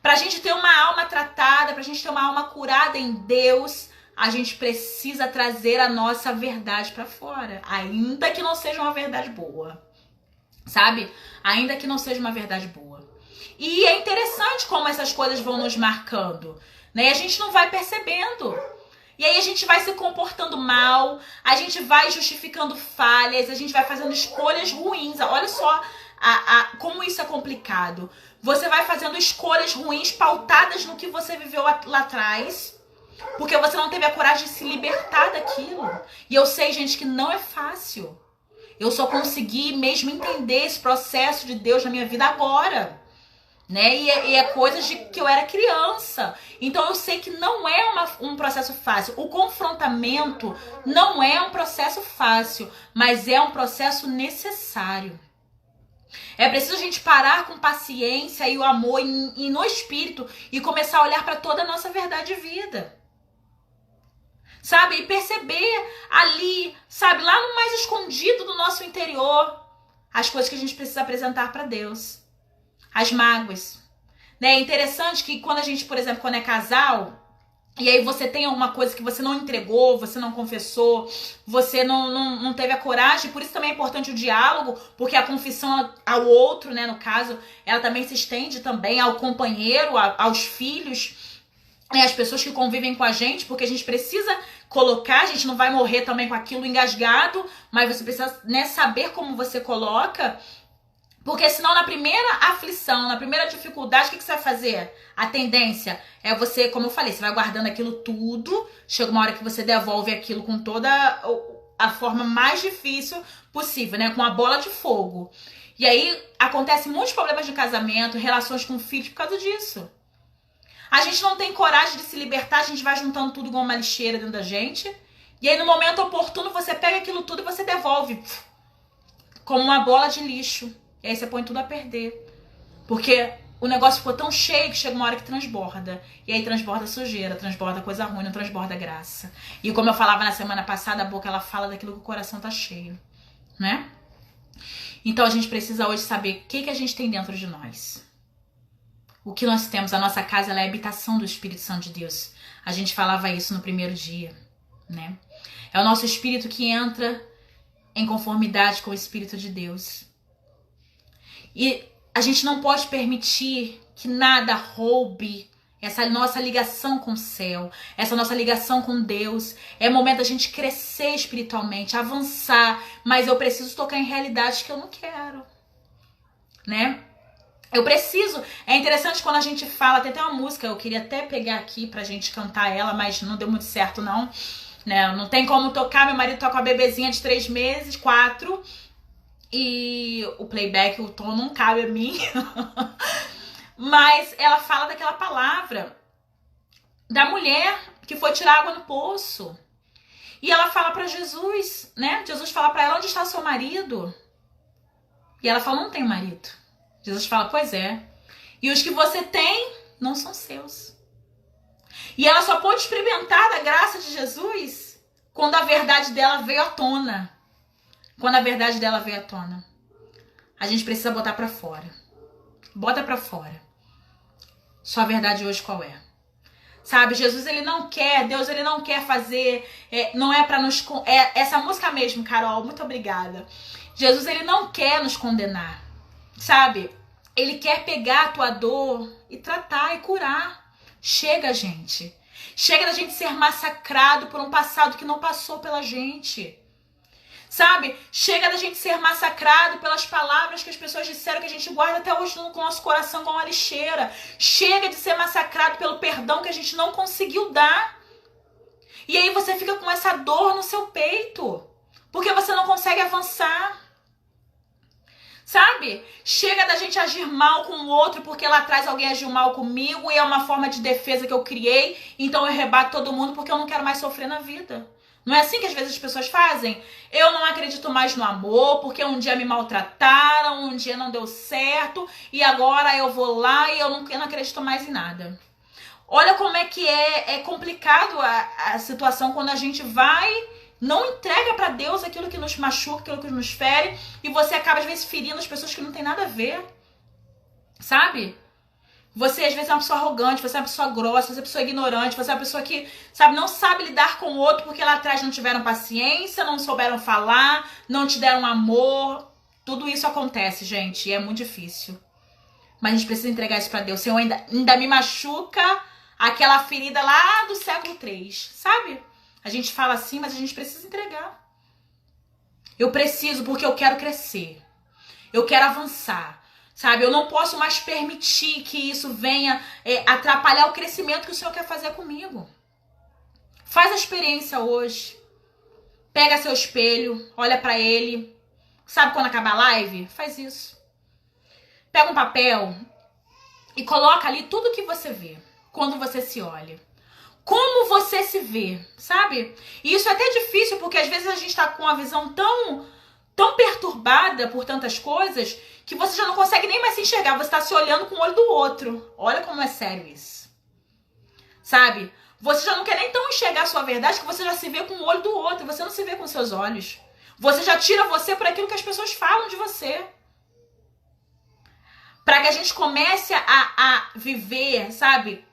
Pra gente ter uma alma tratada, pra gente ter uma alma curada em Deus, a gente precisa trazer a nossa verdade pra fora. Ainda que não seja uma verdade boa. Sabe? Ainda que não seja uma verdade boa. E é interessante como essas coisas vão nos marcando, né? E a gente não vai percebendo. E aí a gente vai se comportando mal, a gente vai justificando falhas, a gente vai fazendo escolhas ruins. Olha só como isso é complicado. Você vai fazendo escolhas ruins pautadas no que você viveu lá atrás, porque você não teve a coragem de se libertar daquilo. E eu sei, gente, que não é fácil. Eu só consegui mesmo entender esse processo de Deus na minha vida agora, né? E é coisas de que eu era criança. Então eu sei que não é um processo fácil. O confrontamento não é um processo fácil, mas é um processo necessário. É preciso a gente parar com paciência e o amor e no espírito e começar a olhar para toda a nossa verdade de vida. Sabe? E perceber ali, sabe? Lá no mais escondido do nosso interior, as coisas que a gente precisa apresentar para Deus. As mágoas. Né? É interessante que quando a gente, por exemplo, quando é casal, e aí você tem alguma coisa que você não entregou, você não confessou, você não teve a coragem, por isso também é importante o diálogo, porque a confissão ao outro, né, no caso, ela também se estende também ao companheiro, aos filhos, às pessoas que convivem com a gente, porque a gente precisa colocar, a gente não vai morrer também com aquilo engasgado, mas você precisa, né, saber como você coloca. Porque senão na primeira aflição, na primeira dificuldade, o que você vai fazer? A tendência é você, como eu falei, você vai guardando aquilo tudo, chega uma hora que você devolve aquilo com toda a forma mais difícil possível, né? Com a bola de fogo. E aí acontecem muitos problemas de casamento, relações com filhos por causa disso. A gente não tem coragem de se libertar, a gente vai juntando tudo igual uma lixeira dentro da gente. E aí no momento oportuno você pega aquilo tudo e você devolve como uma bola de lixo. E aí você põe tudo a perder. Porque o negócio ficou tão cheio que chega uma hora que transborda. E aí transborda sujeira, transborda coisa ruim, não transborda graça. E como eu falava na semana passada, a boca ela fala daquilo que o coração tá cheio, né? Então a gente precisa hoje saber o que a gente tem dentro de nós. o que nós temos, a nossa casa, ela é a habitação do Espírito Santo de Deus. A gente falava isso no primeiro dia, né? É o nosso espírito que entra em conformidade com o Espírito de Deus. E a gente não pode permitir que nada roube essa nossa ligação com o céu, essa nossa ligação com Deus. É momento da gente crescer espiritualmente, avançar, mas eu preciso tocar em realidades que eu não quero, né? Eu preciso. É interessante quando a gente fala, tem até uma música, eu queria até pegar aqui pra gente cantar ela, mas não deu muito certo não, né? Não tem como tocar, meu marido toca uma bebezinha de 3 meses, 4, e o playback, o tom não cabe a mim. Mas ela fala daquela palavra da mulher que foi tirar água no poço. E ela fala pra Jesus, né? Jesus fala pra ela, onde está seu marido? E ela fala, não tem marido. Jesus fala, pois é. E os que você tem não são seus. E ela só pôde experimentar da graça de Jesus quando a verdade dela veio à tona. Quando a verdade dela veio à tona. A gente precisa botar pra fora. Bota pra fora. Sua verdade hoje qual é? Sabe, Jesus, ele não quer, Deus, ele não quer fazer, não é pra nos... essa música mesmo, Carol, muito obrigada. Jesus, ele não quer nos condenar, sabe? Ele quer pegar a tua dor e tratar e curar. Chega, gente. Chega da gente ser massacrado por um passado que não passou pela gente. Sabe? Chega da gente ser massacrado pelas palavras que as pessoas disseram que a gente guarda até hoje no nosso coração com uma lixeira. Chega de ser massacrado pelo perdão que a gente não conseguiu dar. E aí você fica com essa dor no seu peito, porque você não consegue avançar. Sabe? Chega da gente agir mal com o outro porque lá atrás alguém agiu mal comigo e é uma forma de defesa que eu criei, então eu rebato todo mundo porque eu não quero mais sofrer na vida. Não é assim que às vezes as pessoas fazem? Eu não acredito mais no amor porque um dia me maltrataram, um dia não deu certo e agora eu vou lá e eu não acredito mais em nada. Olha como é que é complicado a situação quando a gente vai... Não entrega pra Deus aquilo que nos machuca, aquilo que nos fere, e você acaba às vezes ferindo as pessoas que não tem nada a ver. Sabe? Você às vezes é uma pessoa arrogante, você é uma pessoa grossa, você é uma pessoa ignorante, você é uma pessoa que, sabe, não sabe lidar com o outro porque lá atrás não tiveram paciência, não souberam falar, não te deram amor. Tudo isso acontece, gente, e é muito difícil. Mas a gente precisa entregar isso pra Deus. Senhor, ainda me machuca aquela ferida lá do século 3, sabe? A gente fala assim, mas a gente precisa entregar. Eu preciso porque eu quero crescer. Eu quero avançar. Sabe? Eu não posso mais permitir que isso venha atrapalhar o crescimento que o Senhor quer fazer comigo. Faz a experiência hoje. Pega seu espelho, olha pra ele. Sabe quando acabar a live? Faz isso. Pega um papel e coloca ali tudo que você vê quando você se olha. Como você se vê, sabe? E isso é até difícil, porque às vezes a gente tá com uma visão tão perturbada por tantas coisas, que você já não consegue nem mais se enxergar. Você tá se olhando com o olho do outro. Olha como é sério isso. Sabe? Você já não quer nem tão enxergar a sua verdade, que você já se vê com o olho do outro. Você não se vê com seus olhos. Você já tira você por aquilo que as pessoas falam de você. Pra que a gente comece a viver, sabe?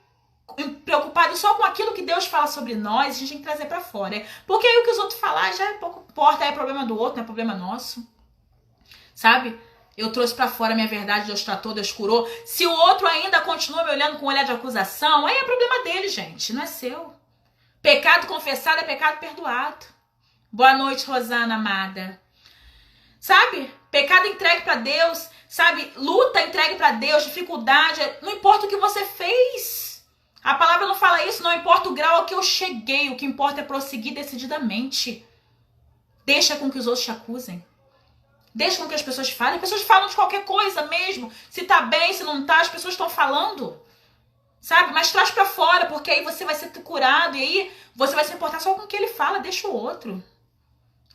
Preocupado só com aquilo que Deus fala sobre nós, a gente tem que trazer pra fora. Porque aí o que os outros falar já pouco importa, é problema do outro, não é problema nosso. Sabe? Eu trouxe pra fora a minha verdade, Deus tratou, Deus curou. Se o outro ainda continua me olhando com um olhar de acusação, aí é problema dele, gente, não é seu. Pecado confessado é pecado perdoado. Boa noite, Rosana amada. Sabe? Pecado entregue pra Deus, sabe? Luta entregue pra Deus, dificuldade, não importa o que você fez. A palavra não fala isso, não importa o grau ao que eu cheguei, o que importa é prosseguir decididamente. Deixa com que os outros te acusem. Deixa com que as pessoas falem. As pessoas falam de qualquer coisa mesmo. Se tá bem, se não tá, as pessoas estão falando. Sabe? Mas traz pra fora, porque aí você vai ser curado e aí você vai se importar só com o que ele fala. Deixa o outro.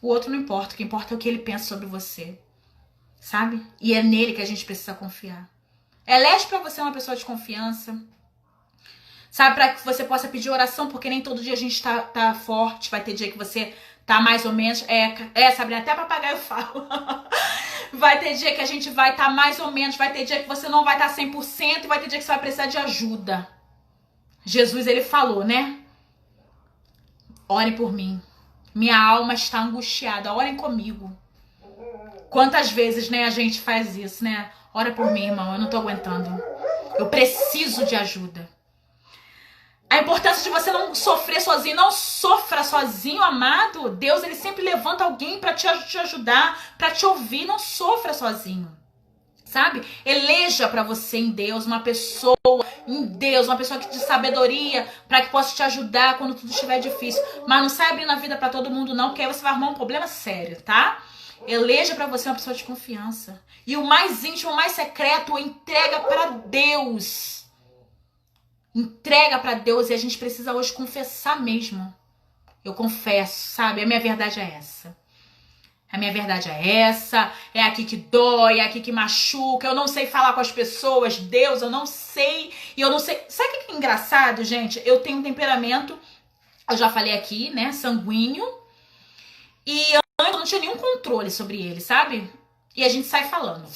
O outro não importa, o que importa é o que ele pensa sobre você. Sabe? E é nele que a gente precisa confiar. Elege pra você uma pessoa de confiança. Sabe, para que você possa pedir oração, porque nem todo dia a gente tá forte. Vai ter dia que você tá mais ou menos... Sabrina, até papagaio fala. Vai ter dia que a gente vai estar mais ou menos, vai ter dia que você não vai estar 100% e vai ter dia que você vai precisar de ajuda. Jesus, ele falou, né? Ore por mim. Minha alma está angustiada. Orem comigo. Quantas vezes, né, a gente faz isso, né? Ora por mim, irmão. Eu não tô aguentando. Eu preciso de ajuda. A importância de você não sofrer sozinho. Não sofra sozinho, amado. Deus, ele sempre levanta alguém pra te ajudar, pra te ouvir. Não sofra sozinho. Sabe? Eleja pra você em Deus uma pessoa em Deus, uma pessoa de sabedoria, pra que possa te ajudar quando tudo estiver difícil. Mas não sai abrindo a vida pra todo mundo não, porque aí você vai arrumar um problema sério, tá? Eleja pra você uma pessoa de confiança. E o mais íntimo, o mais secreto, entrega pra Deus. Entrega pra Deus, e a gente precisa hoje confessar mesmo. Eu confesso, sabe? A minha verdade é essa. A minha verdade é essa, é aqui que dói, é aqui que machuca, eu não sei falar com as pessoas, Deus, eu não sei, e eu não sei... Sabe o que é engraçado, gente? Eu tenho um temperamento, eu já falei aqui, né, sanguíneo, e eu não tinha nenhum controle sobre ele, sabe? E a gente sai falando.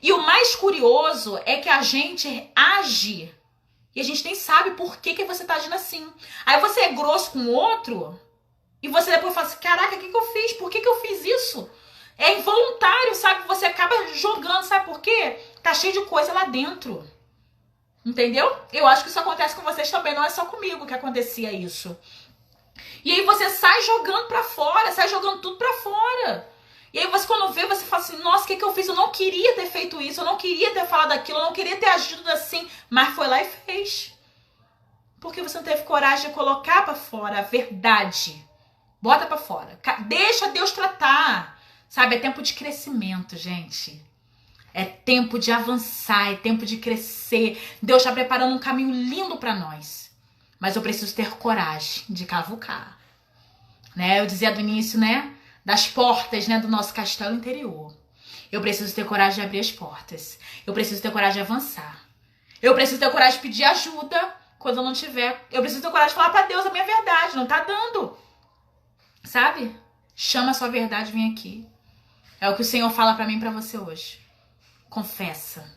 E o mais curioso é que a gente age, e a gente nem sabe por que você tá agindo assim. Aí você é grosso com o outro... E você depois fala assim, caraca, o que eu fiz? Por que eu fiz isso? É involuntário, sabe? Você acaba jogando, sabe por quê? Tá cheio de coisa lá dentro. Entendeu? Eu acho que isso acontece com vocês também, não é só comigo que acontecia isso. E aí você sai jogando pra fora, sai jogando tudo pra fora. E aí você, quando vê, você fala assim, nossa, o que eu fiz? Eu não queria ter feito isso, eu não queria ter falado aquilo, eu não queria ter agido assim. Mas foi lá e fez. Porque você não teve coragem de colocar pra fora a verdade. Bota pra fora. Deixa Deus tratar. Sabe, é tempo de crescimento, gente. É tempo de avançar, é tempo de crescer. Deus tá preparando um caminho lindo pra nós. Mas eu preciso ter coragem de cavucar. Né? Eu dizia do início, né? Das portas, né? Do nosso castelo interior. Eu preciso ter coragem de abrir as portas. Eu preciso ter coragem de avançar. Eu preciso ter coragem de pedir ajuda quando eu não tiver. Eu preciso ter coragem de falar pra Deus a minha verdade. Não tá dando. Sabe? Chama a sua verdade, vem aqui. É o que o Senhor fala pra mim e pra você hoje. Confessa.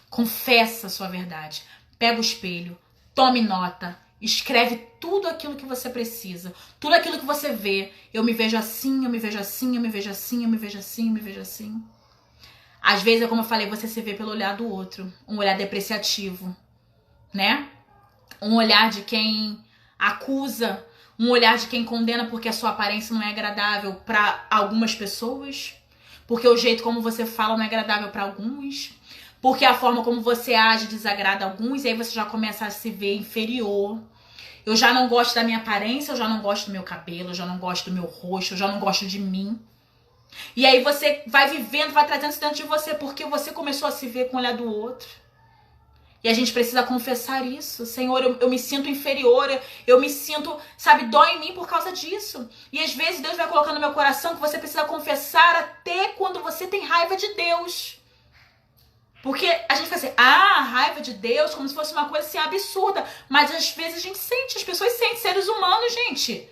Confessa a sua verdade. Pega o espelho, tome nota, escreve tudo aquilo que você precisa. Tudo aquilo que você vê. Eu me vejo assim, eu me vejo assim, eu me vejo assim, eu me vejo assim, eu me vejo assim. Às vezes, é como eu falei, você se vê pelo olhar do outro. Um olhar depreciativo, né? Um olhar de quem acusa, um olhar de quem condena porque a sua aparência não é agradável para algumas pessoas, porque o jeito como você fala não é agradável para alguns, porque a forma como você age desagrada a alguns, e aí você já começa a se ver inferior. Eu já não gosto da minha aparência, eu já não gosto do meu cabelo, eu já não gosto do meu rosto, eu já não gosto de mim. E aí você vai vivendo, vai trazendo isso dentro de você, porque você começou a se ver com o olhar do outro. E a gente precisa confessar isso. Senhor, eu me sinto inferior, eu me sinto, sabe, dói em mim por causa disso. E às vezes Deus vai colocando no meu coração que você precisa confessar até quando você tem raiva de Deus. Porque a gente fica assim, raiva de Deus, como se fosse uma coisa assim absurda. Mas às vezes a gente sente, as pessoas sentem, seres humanos, gente.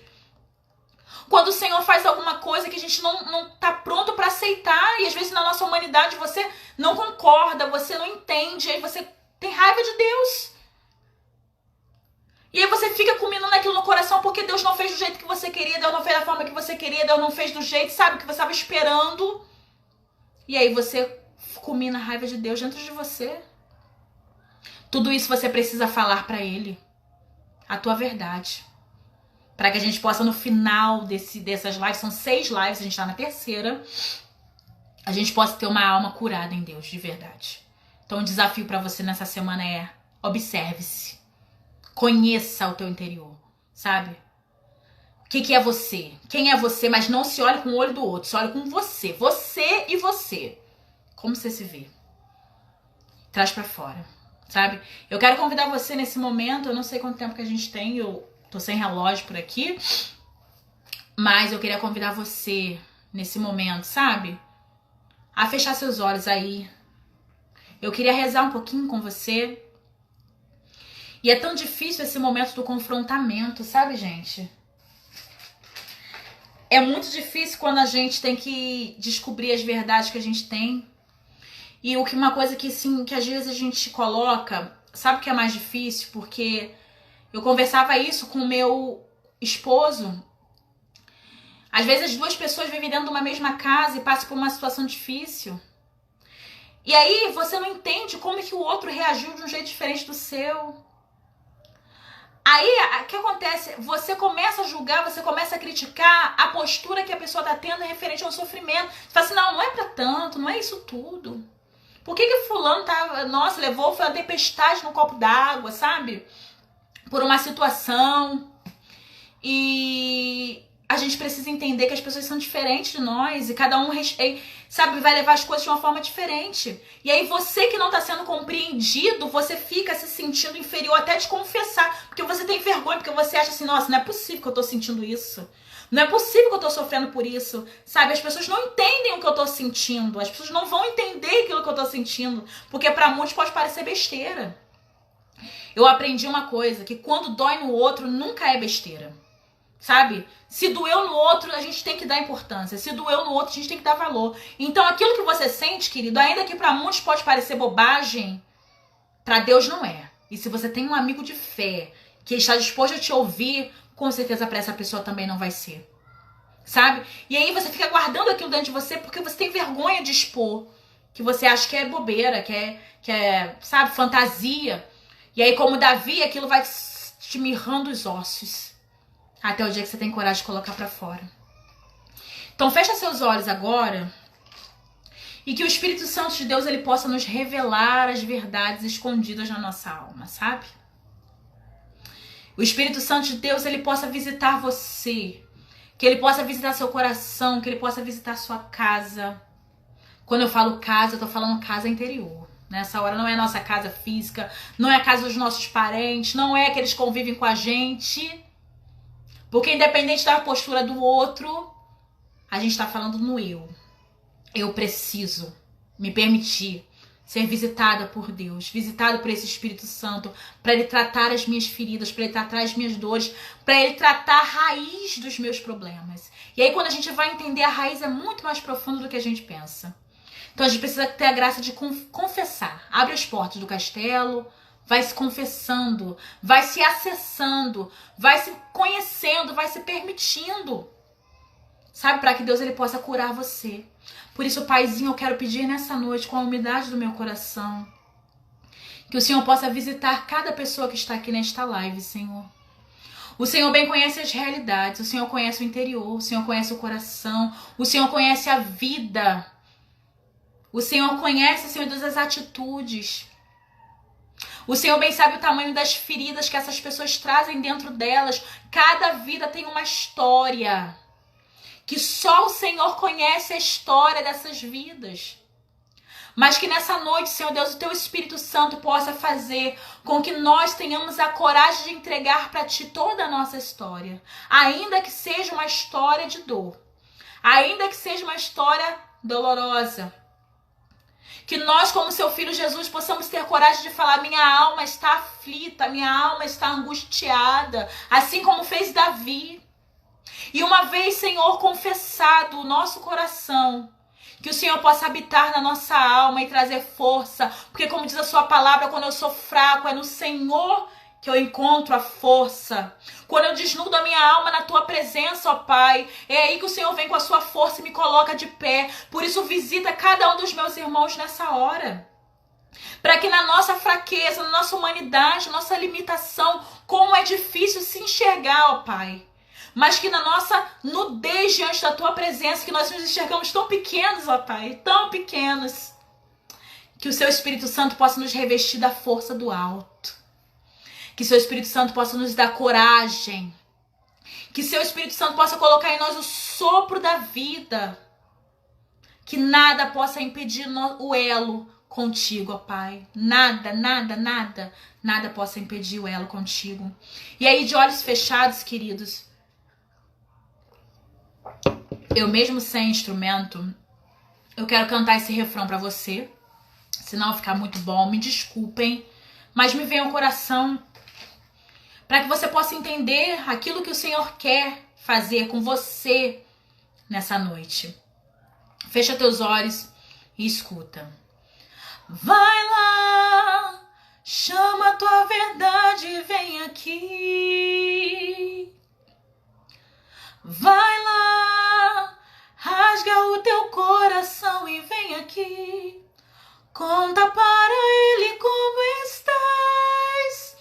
Quando o Senhor faz alguma coisa que a gente não tá pronto pra aceitar. E às vezes na nossa humanidade você não concorda, você não entende, aí você tem raiva de Deus. E aí você fica combinando aquilo no coração porque Deus não fez do jeito que você queria, Deus não fez da forma que você queria, Deus não fez do jeito, sabe, que você estava esperando. E aí você combina a raiva de Deus dentro de você. Tudo isso você precisa falar pra Ele. A tua verdade. Para que a gente possa no final dessas lives, são 6 lives, a gente tá na 3ª, a gente possa ter uma alma curada em Deus, de verdade. Então o desafio para você nessa semana é observe-se. Conheça o teu interior, sabe? O que é você? Quem é você? Mas não se olhe com o olho do outro, se olhe com você. Você e você. Como você se vê? Traz pra fora, sabe? Eu quero convidar você nesse momento, eu não sei quanto tempo que a gente tem, eu tô sem relógio por aqui, mas eu queria convidar você nesse momento, sabe? A fechar seus olhos aí. Eu queria rezar um pouquinho com você. E é tão difícil esse momento do confrontamento, sabe, gente? É muito difícil quando a gente tem que descobrir as verdades que a gente tem. E uma coisa que, assim, que às vezes a gente coloca, sabe o que é mais difícil? Porque eu conversava isso com o meu esposo. Às vezes as duas pessoas vivem dentro de uma mesma casa e passam por uma situação difícil. E aí você não entende como é que o outro reagiu de um jeito diferente do seu. Aí, o que acontece? Você começa a julgar, você começa a criticar a postura que a pessoa está tendo referente ao sofrimento. Você fala assim, não é pra tanto, não é isso tudo. Por que fulano levou foi uma tempestade no copo d'água, sabe? Por uma situação. E a gente precisa entender que as pessoas são diferentes de nós e cada um, sabe, vai levar as coisas de uma forma diferente. E aí você que não está sendo compreendido, você fica se sentindo inferior até de confessar, porque você tem vergonha, porque você acha assim, nossa, não é possível que eu tô sentindo isso. Não é possível que eu tô sofrendo por isso, sabe? As pessoas não entendem o que eu tô sentindo, as pessoas não vão entender aquilo que eu tô sentindo, porque para muitos pode parecer besteira. Eu aprendi uma coisa, que quando dói no outro, nunca é besteira. Sabe? Se doeu no outro, a gente tem que dar importância. Se doeu no outro, a gente tem que dar valor. Então, aquilo que você sente, querido, ainda que para muitos pode parecer bobagem, para Deus não é. E se você tem um amigo de fé que está disposto a te ouvir, com certeza para essa pessoa também não vai ser. Sabe? E aí você fica guardando aquilo dentro de você porque você tem vergonha de expor. Que você acha que é bobeira, que é, sabe, fantasia. E aí, como Davi, aquilo vai te mirrando os ossos. Até o dia que você tem coragem de colocar pra fora. Então fecha seus olhos agora. E que o Espírito Santo de Deus ele possa nos revelar as verdades escondidas na nossa alma, sabe? O Espírito Santo de Deus ele possa visitar você. Que ele possa visitar seu coração. Que ele possa visitar sua casa. Quando eu falo casa, eu tô falando casa interior. Nessa hora não é nossa casa física. Não é a casa dos nossos parentes. Não é que eles convivem com a gente. Porque independente da postura do outro, a gente está falando no eu. Eu preciso me permitir ser visitada por Deus, visitada por esse Espírito Santo, para ele tratar as minhas feridas, para ele tratar as minhas dores, para ele tratar a raiz dos meus problemas. E aí quando a gente vai entender, a raiz é muito mais profunda do que a gente pensa. Então a gente precisa ter a graça de confessar. Abre as portas do castelo, vai se confessando, vai se acessando, vai se conhecendo, vai se permitindo. Sabe, para que Deus ele possa curar você. Por isso, Paizinho, eu quero pedir nessa noite, com a humildade do meu coração, que o Senhor possa visitar cada pessoa que está aqui nesta live, Senhor. O Senhor bem conhece as realidades, o Senhor conhece o interior, o Senhor conhece o coração, o Senhor conhece a vida. O Senhor conhece, Senhor Deus, as atitudes. O Senhor bem sabe o tamanho das feridas que essas pessoas trazem dentro delas. Cada vida tem uma história. Que só o Senhor conhece a história dessas vidas. Mas que nessa noite, Senhor Deus, o Teu Espírito Santo possa fazer com que nós tenhamos a coragem de entregar para Ti toda a nossa história. Ainda que seja uma história de dor. Ainda que seja uma história dolorosa. Que nós, como seu filho Jesus, possamos ter coragem de falar: minha alma está aflita, minha alma está angustiada, assim como fez Davi. E uma vez, Senhor, confessado o nosso coração, que o Senhor possa habitar na nossa alma e trazer força, porque como diz a sua palavra, quando eu sou fraco, é no Senhor que eu encontro a força. Quando eu desnudo a minha alma na Tua presença, ó Pai, é aí que o Senhor vem com a sua força e me coloca de pé. Por isso visita cada um dos meus irmãos nessa hora. Para que na nossa fraqueza, na nossa humanidade, na nossa limitação, como é difícil se enxergar, ó Pai. Mas que na nossa nudez diante da Tua presença, que nós nos enxergamos tão pequenos, ó Pai, tão pequenos, que o Seu Espírito Santo possa nos revestir da força do alto. Que Seu Espírito Santo possa nos dar coragem. Que Seu Espírito Santo possa colocar em nós o sopro da vida. Que nada possa impedir o elo contigo, ó Pai. Nada, nada, nada, nada possa impedir o elo contigo. E aí, de olhos fechados, queridos, eu mesmo sem instrumento, eu quero cantar esse refrão pra você. Senão vai ficar muito bom, me desculpem. Mas me vem ao coração para que você possa entender aquilo que o Senhor quer fazer com você nessa noite. Fecha teus olhos e escuta. Vai lá, chama a tua verdade e vem aqui. Vai lá, rasga o teu coração e vem aqui. Conta para ele como estás.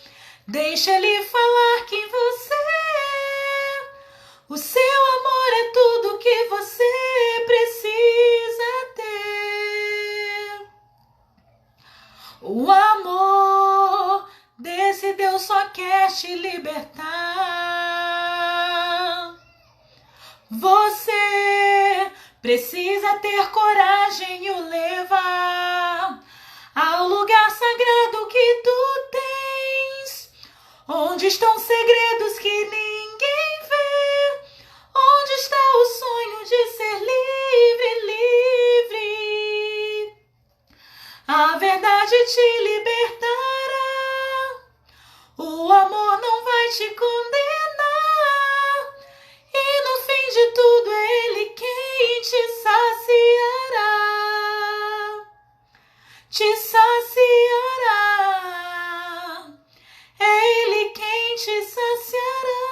Deixa ele falar quem você é. O seu amor é tudo que você precisa ter. O amor desse Deus só quer te libertar. Você precisa ter coragem e o levar ao lugar sagrado que tu tens, onde estão segredos que ninguém vê, onde está o sonho de ser livre, livre. A verdade te libertará, o amor não vai te condenar, e no fim de tudo é Ele quem te saciará, te saciará. É Ele quem te saciará,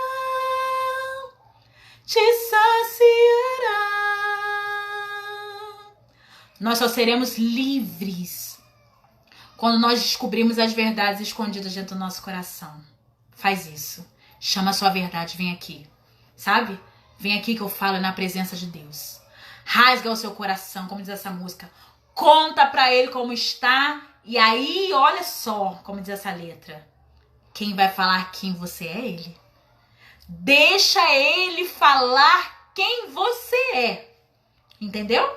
te saciará. Nós só seremos livres quando nós descobrimos as verdades escondidas dentro do nosso coração. Faz isso. Chama a sua verdade, vem aqui. Sabe? Vem aqui que eu falo na presença de Deus. Rasga o seu coração, como diz essa música. Conta pra ele como está. E aí, olha só, como diz essa letra. Quem vai falar quem você é ele. Deixa ele falar quem você é. Entendeu?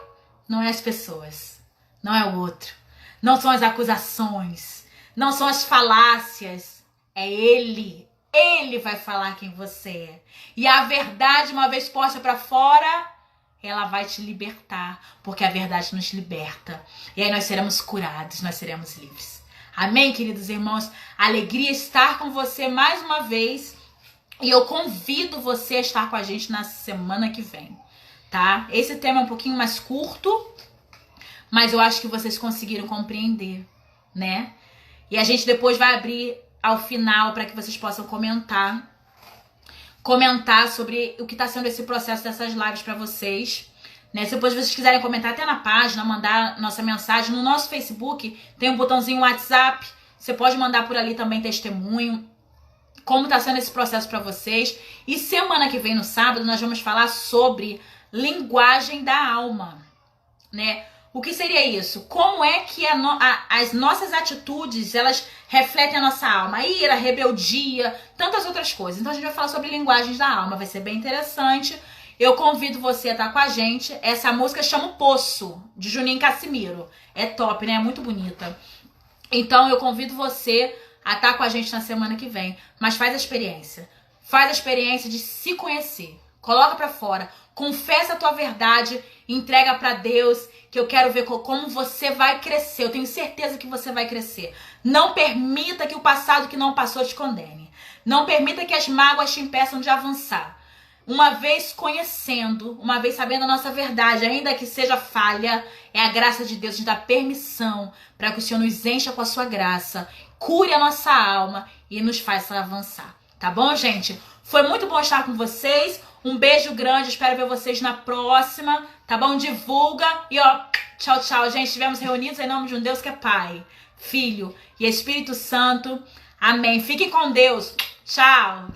Não é as pessoas. Não é o outro. Não são as acusações. Não são as falácias. É ele. Ele vai falar quem você é. E a verdade, uma vez posta pra fora, ela vai te libertar. Porque a verdade nos liberta. E aí nós seremos curados, nós seremos livres. Amém, queridos irmãos? Alegria estar com você mais uma vez. E eu convido você a estar com a gente na semana que vem, tá? Esse tema é um pouquinho mais curto, mas eu acho que vocês conseguiram compreender, né? E a gente depois vai abrir ao final para que vocês possam comentar sobre o que está sendo esse processo dessas lives para vocês, né? Se depois vocês quiserem comentar até na página, mandar nossa mensagem no nosso Facebook, tem um botãozinho WhatsApp, você pode mandar por ali também testemunho, como está sendo esse processo para vocês. E semana que vem, no sábado, nós vamos falar sobre linguagem da alma, né? O que seria isso? Como é que as nossas atitudes, elas refletem a nossa alma? A ira, a rebeldia, tantas outras coisas. Então a gente vai falar sobre linguagens da alma, vai ser bem interessante. Eu convido você a estar com a gente. Essa música chama O Poço, de Juninho Cassimiro. É top, né? É muito bonita. Então eu convido você a estar com a gente na semana que vem. Mas faz a experiência. Faz a experiência de se conhecer. Coloca pra fora. Confessa a tua verdade. Entrega pra Deus. Que eu quero ver como você vai crescer. Eu tenho certeza que você vai crescer. Não permita que o passado que não passou te condene. Não permita que as mágoas te impeçam de avançar. Uma vez conhecendo, uma vez sabendo a nossa verdade, ainda que seja falha, é a graça de Deus, de dar permissão para que o Senhor nos encha com a sua graça, cure a nossa alma e nos faça avançar. Tá bom, gente? Foi muito bom estar com vocês. Um beijo grande, espero ver vocês na próxima, tá bom? Divulga e ó, tchau, tchau, gente. Estivemos reunidos em nome de um Deus que é Pai, Filho e Espírito Santo. Amém. Fiquem com Deus. Tchau.